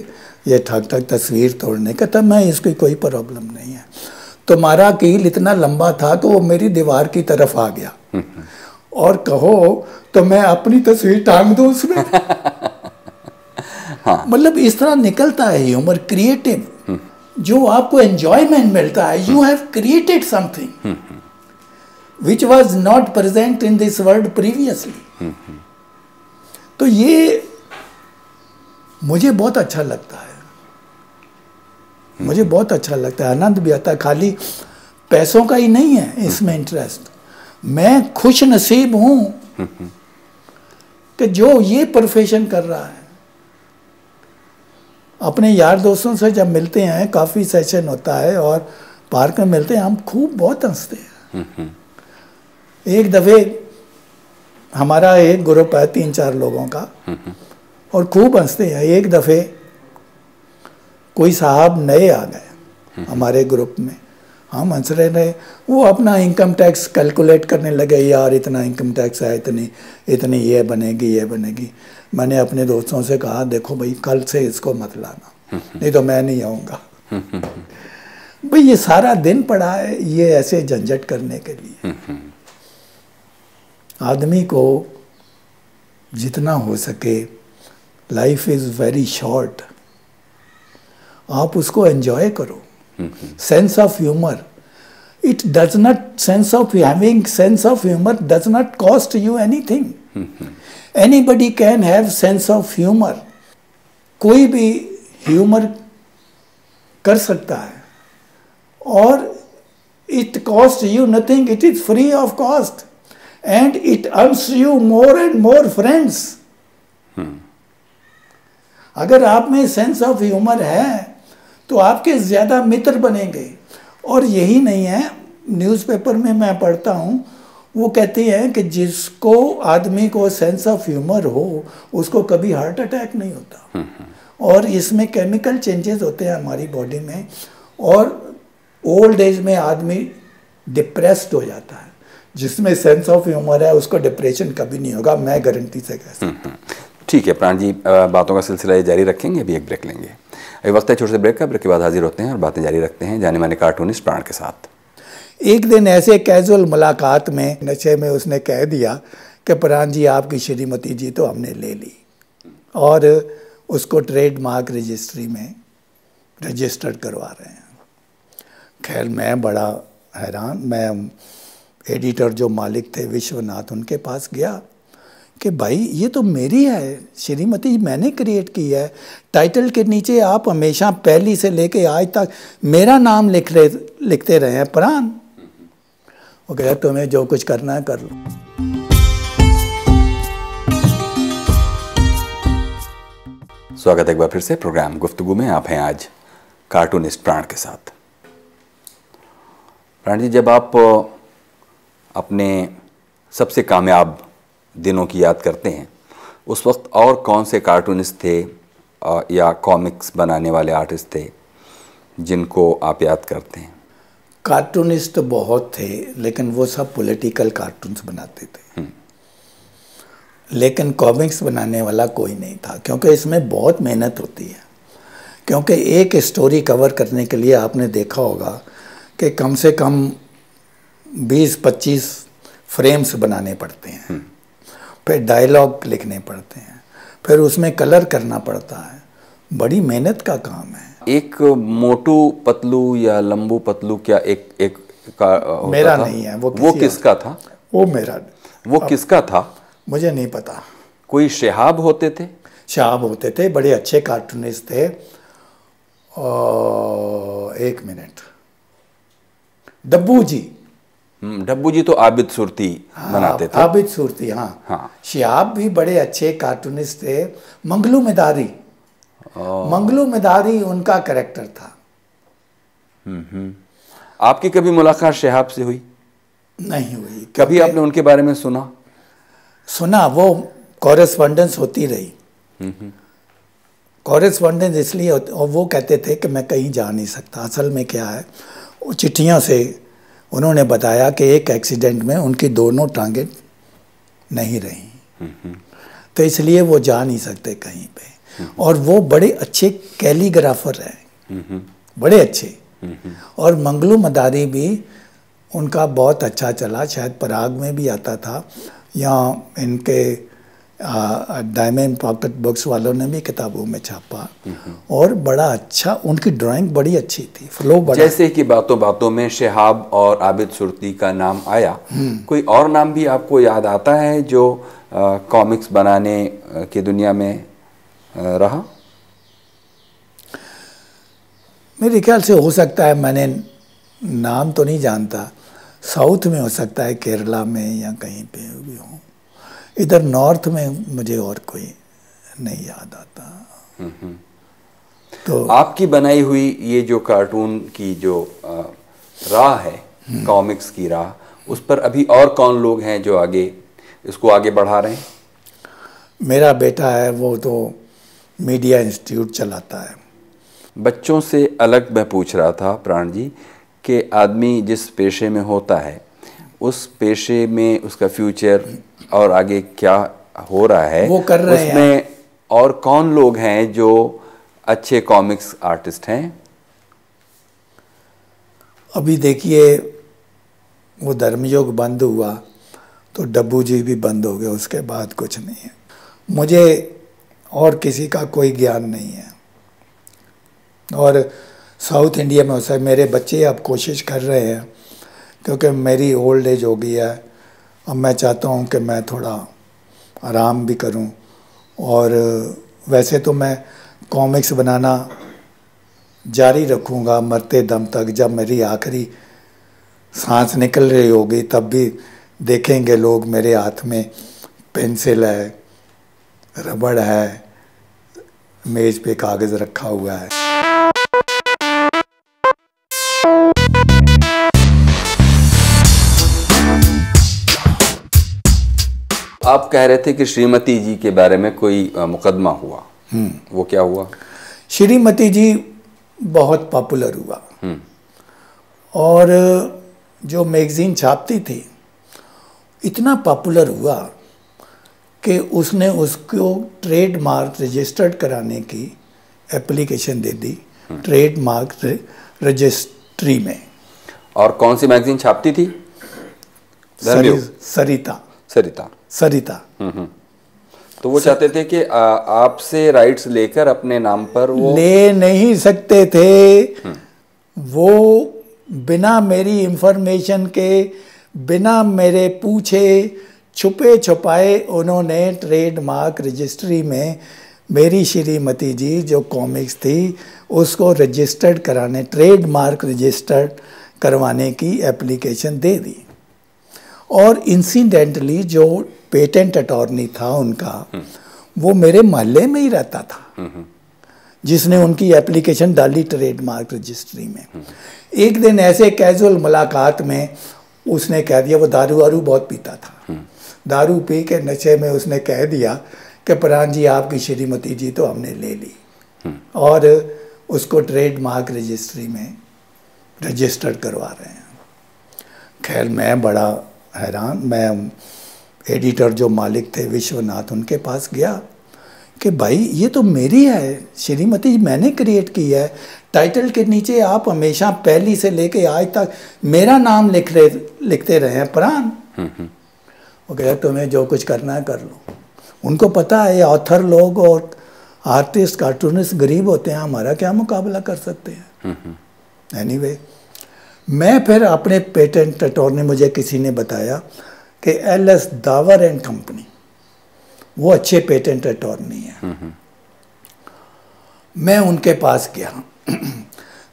ये ठक ठक तस्वीर तोड़ने का था, मैं इसकी कोई प्रॉब्लम नहीं है। तुम्हारा कील इतना लंबा था कि वो मेरी दीवार की तरफ आ गया और कहो तो मैं अपनी तस्वीर टांग दूं उसमें। हाँ। मतलब इस तरह निकलता है ह्यूमर, क्रिएटिव, जो आपको एंजॉयमेंट मिलता है। You have created something which was not present in this world previously। तो ये मुझे बहुत अच्छा लगता है, मुझे बहुत अच्छा लगता है, आनंद भी आता है। खाली पैसों का ही नहीं है इसमें इंटरेस्ट। मैं खुश नसीब हूं कि जो ये प्रोफेशन कर रहा है। अपने यार दोस्तों से जब मिलते हैं, काफ़ी सेशन होता है और पार्क में मिलते हैं, हम खूब बहुत हंसते हैं। एक दफ़े हमारा एक ग्रुप है 3-4 लोगों का और खूब हंसते हैं। एक दफ़े कोई साहब नए आ गए हमारे ग्रुप में, हम हंस रहे, वो अपना इनकम टैक्स कैलकुलेट करने लगे। यार इतना इनकम टैक्स है, इतनी ये बनेगी। मैंने अपने दोस्तों से कहा देखो भाई कल से इसको मत लाना, नहीं तो मैं नहीं आऊँगा। भाई ये सारा दिन पड़ा है ये ऐसे झंझट करने के लिए। आदमी को जितना हो सके, लाइफ इज़ वेरी शॉर्ट, आप उसको एंजॉय करो। Sense of humour, It does not, having sense of humor does not cost you anything. Anybody can have sense of humor. कोई भी ह्यूमर कर सकता है और it costs you nothing, it is free of cost and it earns you more and more friends. अगर आप में sense of humour है तो आपके ज़्यादा मित्र बनेंगे। और यही नहीं है, न्यूज़पेपर में मैं पढ़ता हूँ, वो कहते हैं कि जिसको आदमी को सेंस ऑफ ह्यूमर हो उसको कभी हार्ट अटैक नहीं होता। और इसमें केमिकल चेंजेस होते हैं हमारी बॉडी में और ओल्ड एज में आदमी डिप्रेस्ड हो जाता है। जिसमें सेंस ऑफ ह्यूमर है उसको डिप्रेशन कभी नहीं होगा, मैं गारंटी से कह सकता हूँ। ठीक है प्राण जी, बातों का सिलसिला ये जारी रखेंगे, अभी एक ब्रेक लेंगे। अभी वक्त है छोटे से ब्रेक का, ब्रेक के बाद हाजिर होते हैं और बातें जारी रखते हैं जाने माने कार्टूनिस्ट प्राण के साथ। एक दिन ऐसे कैजुअल मुलाकात में नशे में उसने कह दिया कि प्राण जी आपकी श्रीमती जी तो हमने ले ली और उसको ट्रेडमार्क रजिस्ट्री में रजिस्टर्ड करवा रहे हैं। खैर मैं बड़ा हैरान, मैं एडिटर जो मालिक थे विश्वनाथ, उनके पास गया कि भाई ये तो मेरी है, श्रीमती मैंने क्रिएट की है, टाइटल के नीचे आप हमेशा पहली से लेके आज तक मेरा नाम लिखते रहे हैं प्राण। वो कह तुम्हें जो कुछ करना है कर लो। स्वागत है एक बार फिर से प्रोग्राम गुफ्तगू में। आप हैं आज कार्टूनिस्ट प्राण के साथ। प्राण जी, जब आप अपने सबसे कामयाब दिनों की याद करते हैं उस वक्त और कौन से कार्टूनिस्ट थे या कॉमिक्स बनाने वाले आर्टिस्ट थे जिनको आप याद करते हैं? कार्टूनिस्ट बहुत थे लेकिन वो सब पॉलिटिकल कार्टून्स बनाते थे। लेकिन कॉमिक्स बनाने वाला कोई नहीं था क्योंकि इसमें बहुत मेहनत होती है। क्योंकि एक स्टोरी कवर करने के लिए आपने देखा होगा कि कम से कम 20-25 फ्रेम्स बनाने पड़ते हैं, फिर डायलॉग लिखने पड़ते हैं, फिर उसमें कलर करना पड़ता है, बड़ी मेहनत का काम है। एक मोटू पतलू या लंबू पतलू क्या एक का मेरा था? नहीं है वो किसका था? वो मेरा। वो किसका था? मुझे नहीं पता। कोई शहाब होते थे? शहाब होते थे, बड़े अच्छे कार्टूनिस्ट थे। और एक मिनट, डब्बू जी। डब्बू जी तो आबिद सुरती बनाते थे। आबिद सुरती, हाँ। शहाब भी बड़े अच्छे कार्टूनिस्ट थे। मंगलू मेदारी, मंगलू मेदारी उनका कैरेक्टर था। आपकी कभी मुलाकात शहाब से हुई? नहीं हुई। कभी आपने उनके बारे में सुना? सुना, वो कॉरेस्पॉन्डेंस होती रही। कॉरेस्पॉन्डेंस इसलिए और वो कहते थे कि मैं कहीं जा नहीं सकता। असल में क्या है, वो चिट्ठियों से उन्होंने बताया कि एक एक्सीडेंट में उनकी दोनों टांगें नहीं रही, तो इसलिए वो जा नहीं सकते कहीं पे। और वो बड़े अच्छे कैलीग्राफर हैं, बड़े अच्छे। और मंगलू मदारी भी उनका बहुत अच्छा चला, शायद पराग में भी आता था, या इनके डायमंड पॉकेट बुक्स वालों ने भी किताबों में छापा। और बड़ा अच्छा, उनकी ड्राइंग बड़ी अच्छी थी, फ्लो बड़ा। जैसे कि बातों बातों में शहाब और आबिद सुरती का नाम आया, कोई और नाम भी आपको याद आता है जो कॉमिक्स बनाने की दुनिया में रहा? मेरे ख्याल से हो सकता है, मैंने नाम तो नहीं जानता, साउथ में हो सकता है, केरला में या कहीं पे भी हो। इधर नॉर्थ में मुझे और कोई नहीं याद आता। तो आपकी बनाई हुई ये जो कार्टून की जो राह है, कॉमिक्स की राह, उस पर अभी और कौन लोग हैं जो इसको आगे बढ़ा रहे हैं? मेरा बेटा है, वो तो मीडिया इंस्टीट्यूट चलाता है। बच्चों से अलग मैं पूछ रहा था प्राण जी कि आदमी जिस पेशे में होता है उस पेशे में उसका फ्यूचर और आगे क्या हो रहा है, वो कर रहे हैं। उसमें और कौन लोग हैं जो अच्छे कॉमिक्स आर्टिस्ट हैं? अभी देखिए, वो धर्मयुग बंद हुआ तो डब्बू जी भी बंद हो गए, उसके बाद कुछ नहीं है। मुझे और किसी का कोई ज्ञान नहीं है। और साउथ इंडिया में, मेरे बच्चे अब कोशिश कर रहे हैं क्योंकि मेरी ओल्ड एज हो गई है। अब मैं चाहता हूँ कि मैं थोड़ा आराम भी करूँ। और वैसे तो मैं कॉमिक्स बनाना जारी रखूँगा मरते दम तक। जब मेरी आखिरी सांस निकल रही होगी तब भी देखेंगे लोग मेरे हाथ में पेंसिल है, रबड़ है, मेज पे कागज़ रखा हुआ है। आप कह रहे थे कि श्रीमती जी के बारे में कोई मुकदमा हुआ, वो क्या हुआ? श्रीमती जी बहुत पॉपुलर हुआ और जो मैगज़ीन छापती थी इतना पॉपुलर हुआ कि उसने उसको ट्रेडमार्क रजिस्टर्ड कराने की एप्लीकेशन दे दी ट्रेडमार्क रजिस्ट्री में। और कौन सी मैगजीन छापती थी? सरिता। तो वो चाहते थे कि आपसे राइट्स लेकर अपने नाम पर वो ले नहीं सकते थे। वो बिना मेरी इंफॉर्मेशन के, बिना मेरे पूछे, छुपे छुपाए उन्होंने ट्रेडमार्क रजिस्ट्री में मेरी श्रीमती जी जो कॉमिक्स थी उसको रजिस्टर्ड कराने, ट्रेडमार्क रजिस्टर्ड करवाने की एप्लीकेशन दे दी। और इंसिडेंटली जो पेटेंट अटॉर्नी था उनका, वो मेरे मोहल्ले में ही रहता था जिसने उनकी एप्लीकेशन डाली ट्रेडमार्क रजिस्ट्री में। एक दिन ऐसे कैजुअल मुलाकात में उसने कह दिया, वो दारू वारू बहुत पीता था, दारू पी के नशे में उसने कह दिया कि प्राण जी आपकी श्रीमती जी तो हमने ले ली और उसको ट्रेडमार्क रजिस्ट्री में रजिस्टर्ड करवा रहे हैं। खैर मैं बड़ा हैरान, मैं एडिटर जो मालिक थे विश्वनाथ, उनके पास गया कि भाई ये तो मेरी है श्रीमती, मैंने क्रिएट की है। टाइटल के नीचे आप हमेशा पहली से लेके आज तक मेरा नाम लिखते रहे हैं प्राण। वो कह तुम्हें जो कुछ करना है कर लो। उनको पता है ऑथर लोग और आर्टिस्ट कार्टूनिस्ट गरीब होते हैं, हमारा क्या मुकाबला कर सकते हैं। एनीवे मैं फिर अपने पेटेंट अटॉर्नी, मुझे किसी ने बताया कि LS दावर एंड कंपनी वो अच्छे पेटेंट अटॉर्नी हैं। मैं उनके पास गया।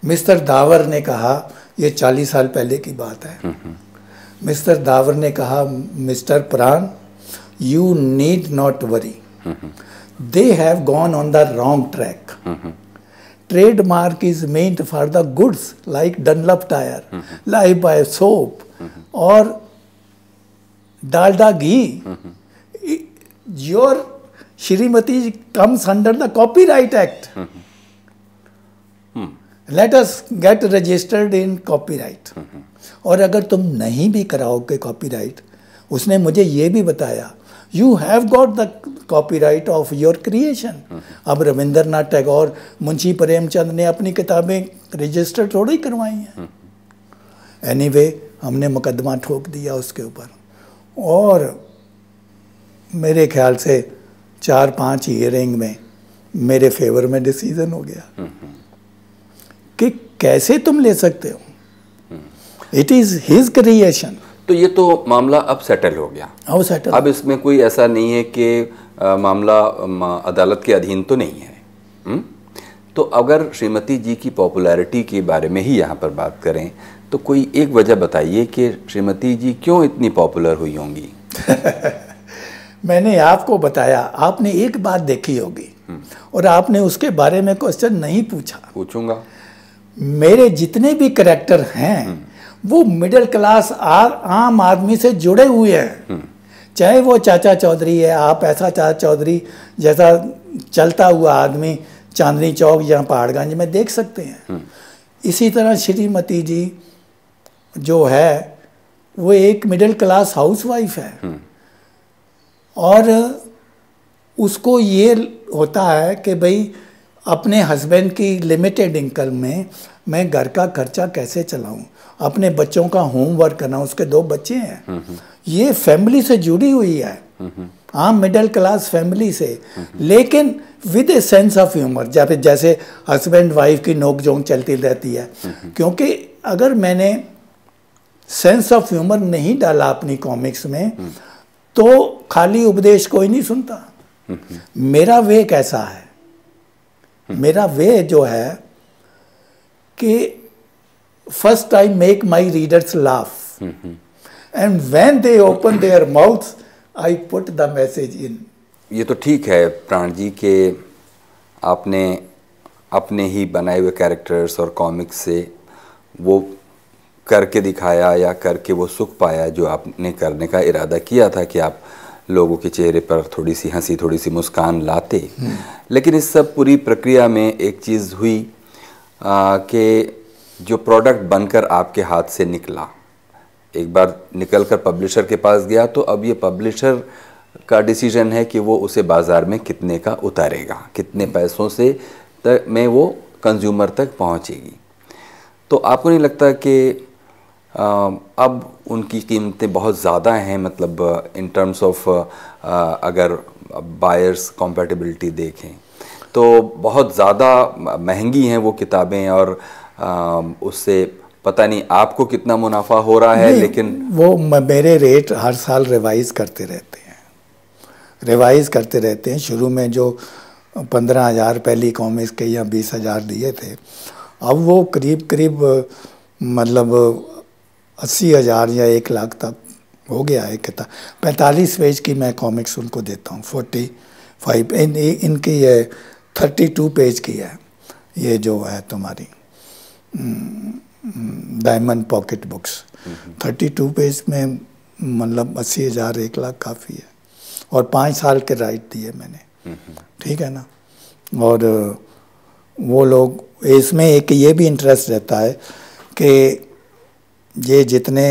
मिस्टर दावर ने कहा, ये 40 साल पहले की बात है, मिस्टर दावर ने कहा mister Pran you need not worry, they have gone on the wrong track. Trademark is meant for the goods like Dunlop tyre, Lifebuoy soap और Dalda ghee. Your Shrimati comes under the copyright act, let us get registered in copyright. और अगर तुम नहीं भी कराओगे copyright, उसने मुझे ये भी बताया you have got the copyright of your creation. अब रविंद्रनाथ टैगोर, मुंशी प्रेमचंद ने अपनी किताबें रजिस्टर थोड़ी ही करवाई हैं। एनीवे हमने मुकदमा ठोक दिया उसके ऊपर और मेरे ख्याल से 4-5 हियरिंग में मेरे फेवर में डिसीजन हो गया कि कैसे तुम ले सकते हो, इट इज हिज क्रिएशन। तो ये तो मामला अब सेटल हो गया। अब इसमें कोई ऐसा नहीं है कि मामला अदालत के अधीन तो नहीं है। तो अगर श्रीमती जी की पॉपुलैरिटी के बारे में ही यहाँ पर बात करें तो कोई एक वजह बताइए कि श्रीमती जी क्यों इतनी पॉपुलर हुई होंगी। मैंने आपको बताया, आपने एक बात देखी होगी और आपने उसके बारे में क्वेश्चन नहीं पूछा। पूछूंगा। मेरे जितने भी कैरेक्टर हैं वो मिडिल क्लास आम आदमी से जुड़े हुए हैं। चाहे वो चाचा चौधरी है, आप ऐसा चाचा चौधरी जैसा चलता हुआ आदमी चांदनी चौक या पहाड़गंज में देख सकते हैं। इसी तरह श्रीमती जी जो है वो एक मिडिल क्लास हाउसवाइफ है और उसको ये होता है कि भाई अपने हस्बैंड की लिमिटेड इनकम में मैं घर का खर्चा कैसे चलाऊं, अपने बच्चों का होमवर्क करना, उसके 2 बच्चे हैं। ये फैमिली से जुड़ी हुई है, आम मिडिल क्लास फैमिली से, लेकिन with a sense of humour. जैसे हस्बैंड वाइफ की नोक झोंक चलती रहती है। क्योंकि अगर मैंने सेंस ऑफ ह्यूमर नहीं डाला अपनी कॉमिक्स में, तो खाली उपदेश कोई नहीं सुनता। मेरा वे कैसा है, मेरा वे जो है कि first I make my readers laugh and when they open there mouths I put the message इन। ये तो ठीक है प्राण जी के आपने अपने ही बनाए हुए कैरेक्टर्स और कॉमिक्स से वो करके दिखाया या करके वो सुख पाया जो आपने करने का इरादा किया था कि आप लोगों के चेहरे पर थोड़ी सी हंसी, थोड़ी सी मुस्कान लाते। लेकिन इस सब पूरी प्रक्रिया में एक चीज़ हुई कि जो प्रोडक्ट बनकर आपके हाथ से निकला, एक बार निकलकर पब्लिशर के पास गया, तो अब ये पब्लिशर का डिसीजन है कि वो उसे बाज़ार में कितने का उतारेगा, कितने पैसों से में वो कंज्यूमर तक पहुंचेगी। तो आपको नहीं लगता कि अब उनकी कीमतें बहुत ज़्यादा हैं, मतलब इन टर्म्स ऑफ अगर बायर्स कंपैटिबिलिटी देखें तो बहुत ज़्यादा महंगी हैं वो किताबें, और उससे पता नहीं आपको कितना मुनाफा हो रहा है। लेकिन वो मेरे रेट हर साल रिवाइज़ करते रहते हैं। शुरू में जो 15,000 पहली कॉमिक्स के या 20,000 दिए थे, अब वो करीब मतलब 80,000 या 1 लाख तक हो गया है किताब। 45 पेज की मैं कॉमिक्स उनको देता हूँ, 45 इनकी ये 32 पेज की है, ये जो है तुम्हारी डायमंड पॉकेट बुक्स। 32 पेज में मतलब 80,000 1 लाख काफ़ी है, और 5 साल के राइट दिए मैंने, ठीक है ना। और वो लोग इसमें एक ये भी इंटरेस्ट रहता है कि ये जितने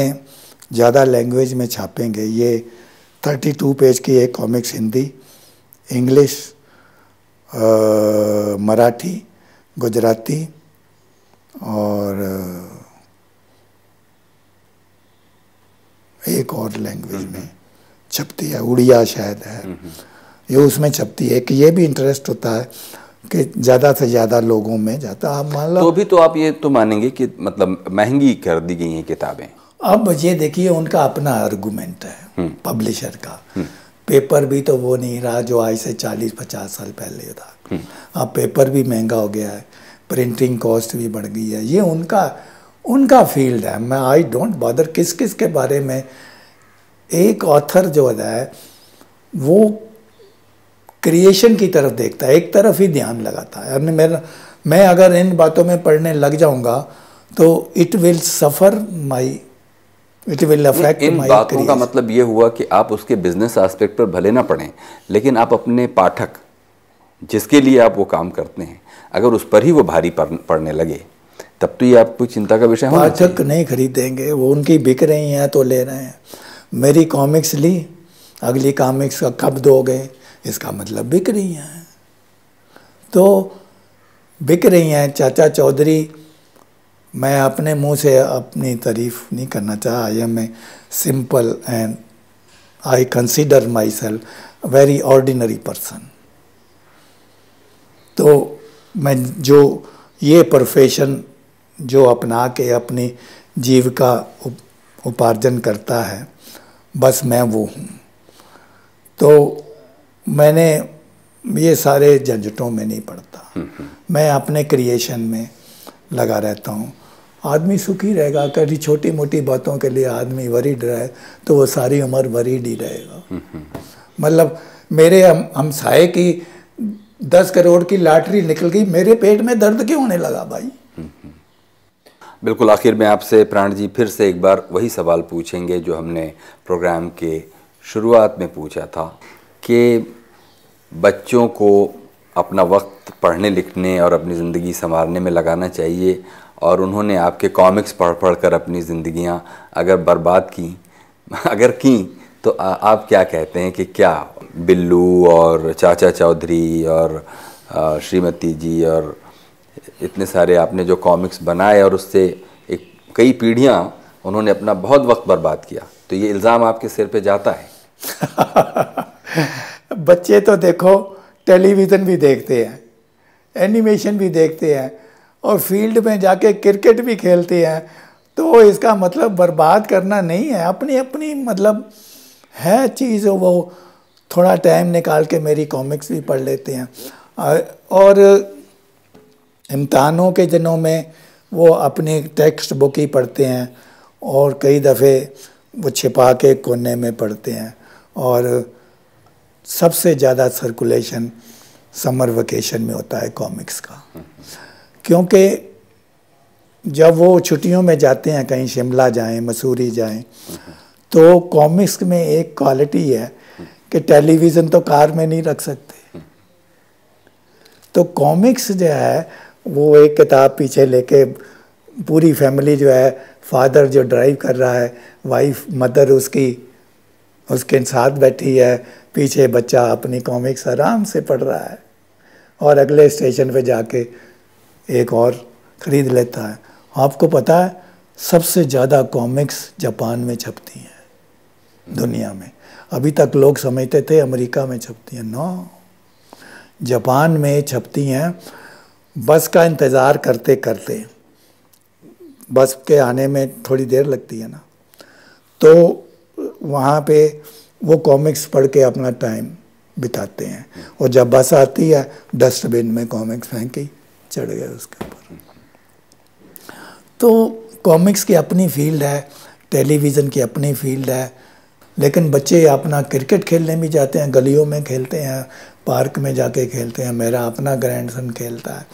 ज़्यादा लैंग्वेज में छापेंगे, ये 32 पेज की एक कॉमिक्स हिंदी, इंग्लिश, मराठी, गुजराती और एक और लैंग्वेज में छपती है, उड़िया शायद है, ये उसमें छपती है। कि ये भी इंटरेस्ट होता है कि ज़्यादा से ज़्यादा लोगों में जाता। आप मान लो तो भी तो आप ये तो मानेंगे कि मतलब महंगी कर दी गई हैं किताबें। अब ये देखिए उनका अपना आर्गूमेंट है पब्लिशर का। पेपर भी तो वो नहीं रहा जो आज से 40-50 साल पहले था। अब पेपर भी महंगा हो गया है, प्रिंटिंग कॉस्ट भी बढ़ गई है। ये उनका फील्ड है। मैं आई डोंट बॉदर किस के बारे में। एक ऑथर जो है वो क्रिएशन की तरफ देखता है, एक तरफ ही ध्यान लगाता है। मैं अगर इन बातों में पढ़ने लग जाऊंगा तो इट विल अफेक्ट इन माई बातों का मतलब ये हुआ कि आप उसके बिजनेस एस्पेक्ट पर भले ना पढ़ें, लेकिन आप अपने पाठक जिसके लिए आप वो काम करते हैं, अगर उस पर ही वो भारी पड़ने लगे, तब तो ये आपको चिंता का विषय होना चाहिए। पाठक नहीं खरीदेंगे, वो उनकी बिक रही हैं तो ले रहे हैं। मेरी कॉमिक्स ली, अगली कॉमिक्स का कब दोगे, इसका मतलब बिक रही हैं। तो बिक रही हैं। चाचा चौधरी, मैं अपने मुंह से अपनी तारीफ नहीं करना चाहा। I am a simple and I consider myself very ordinary person. तो मैं जो ये प्रोफेशन जो अपना के अपनी जीविका उपार्जन करता है, बस मैं वो हूँ। तो मैंने ये सारे झंझटों में नहीं पड़ता। मैं अपने क्रिएशन में लगा रहता हूँ। आदमी सुखी रहेगा। कभी छोटी मोटी बातों के लिए आदमी वरीड रहे तो वो सारी उम्र वरीड ही रहेगा। मतलब मेरे हमसाये की 10 करोड़ की लॉटरी निकल गई, मेरे पेट में दर्द क्यों होने लगा भाई। बिल्कुल। आखिर में आपसे प्राण जी फिर से एक बार वही सवाल पूछेंगे जो हमने प्रोग्राम के शुरुआत में पूछा था कि बच्चों को अपना वक्त पढ़ने लिखने और अपनी ज़िंदगी संवारने में लगाना चाहिए, और उन्होंने आपके कॉमिक्स पढ़ कर अपनी ज़िंदगियां अगर बर्बाद की तो आप क्या कहते हैं कि क्या बिल्लू और चाचा चौधरी और श्रीमती जी और इतने सारे आपने जो कॉमिक्स बनाए और उससे एक कई पीढ़ियां उन्होंने अपना बहुत वक्त बर्बाद किया, तो ये इल्ज़ाम आपके सिर पे जाता है? बच्चे तो देखो टेलीविज़न भी देखते हैं, एनिमेशन भी देखते हैं, और फील्ड में जाके क्रिकेट भी खेलते हैं। तो इसका मतलब बर्बाद करना नहीं है, अपनी अपनी मतलब है चीज़। वो थोड़ा टाइम निकाल के मेरी कॉमिक्स भी पढ़ लेते हैं, और इम्तहानों के दिनों में वो अपनी टेक्स्ट बुक ही पढ़ते हैं, और कई दफ़े वो छिपा के कोने में पढ़ते हैं। और सबसे ज़्यादा सर्कुलेशन समर वेकेशन में होता है कॉमिक्स का, क्योंकि जब वो छुट्टियों में जाते हैं, कहीं शिमला जाएं, मसूरी जाएं, तो कॉमिक्स में एक क्वालिटी है कि टेलीविज़न तो कार में नहीं रख सकते, तो कॉमिक्स जो है वो एक किताब पीछे लेके पूरी फैमिली जो है, फादर जो ड्राइव कर रहा है, वाइफ मदर उसके साथ बैठी है, पीछे बच्चा अपनी कॉमिक्स आराम से पढ़ रहा है, और अगले स्टेशन पे जाके एक और ख़रीद लेता है। आपको पता है सबसे ज़्यादा कॉमिक्स जापान में छपती हैं दुनिया में। अभी तक लोग समझते थे अमेरिका में छपती हैं, नो, जापान में छपती हैं। बस का इंतज़ार करते करते, बस के आने में थोड़ी देर लगती है ना, तो वहाँ पे वो कॉमिक्स पढ़ के अपना टाइम बिताते हैं, और जब बस आती है डस्टबिन में कॉमिक्स फेंकी, चढ़ गए उसके ऊपर। तो कॉमिक्स की अपनी फील्ड है, टेलीविज़न की अपनी फील्ड है, लेकिन बच्चे अपना क्रिकेट खेलने भी जाते हैं, गलियों में खेलते हैं, पार्क में जाके खेलते हैं। मेरा अपना ग्रैंडसन खेलता है,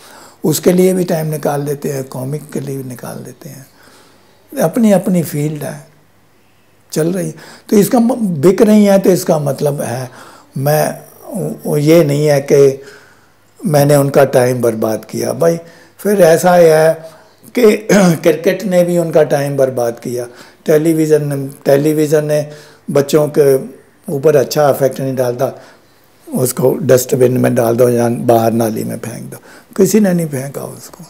उसके लिए भी टाइम निकाल देते हैं, कॉमिक के लिए भी निकाल देते हैं। अपनी अपनी फील्ड है, चल रही है। तो इसका बिक रही है, तो इसका मतलब है मैं ये नहीं है कि मैंने उनका टाइम बर्बाद किया भाई। फिर ऐसा है कि क्रिकेट ने भी उनका टाइम बर्बाद किया, टेलीविज़न ने बच्चों के ऊपर अच्छा इफेक्ट नहीं डालता, उसको डस्टबिन में डाल दो या बाहर नाली में फेंक दो, किसी ने नहीं फेंका उसको।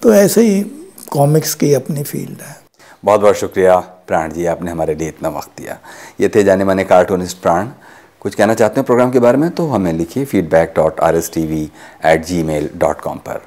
तो ऐसे ही कॉमिक्स की अपनी फील्ड है। बहुत बहुत शुक्रिया प्राण जी, आपने हमारे लिए इतना वक्त दिया। ये थे जाने माने कार्टूनिस्ट प्राण। कुछ कहना चाहते हैं प्रोग्राम के बारे में तो हमें लिखिए feedback.rstv@gmail.com पर।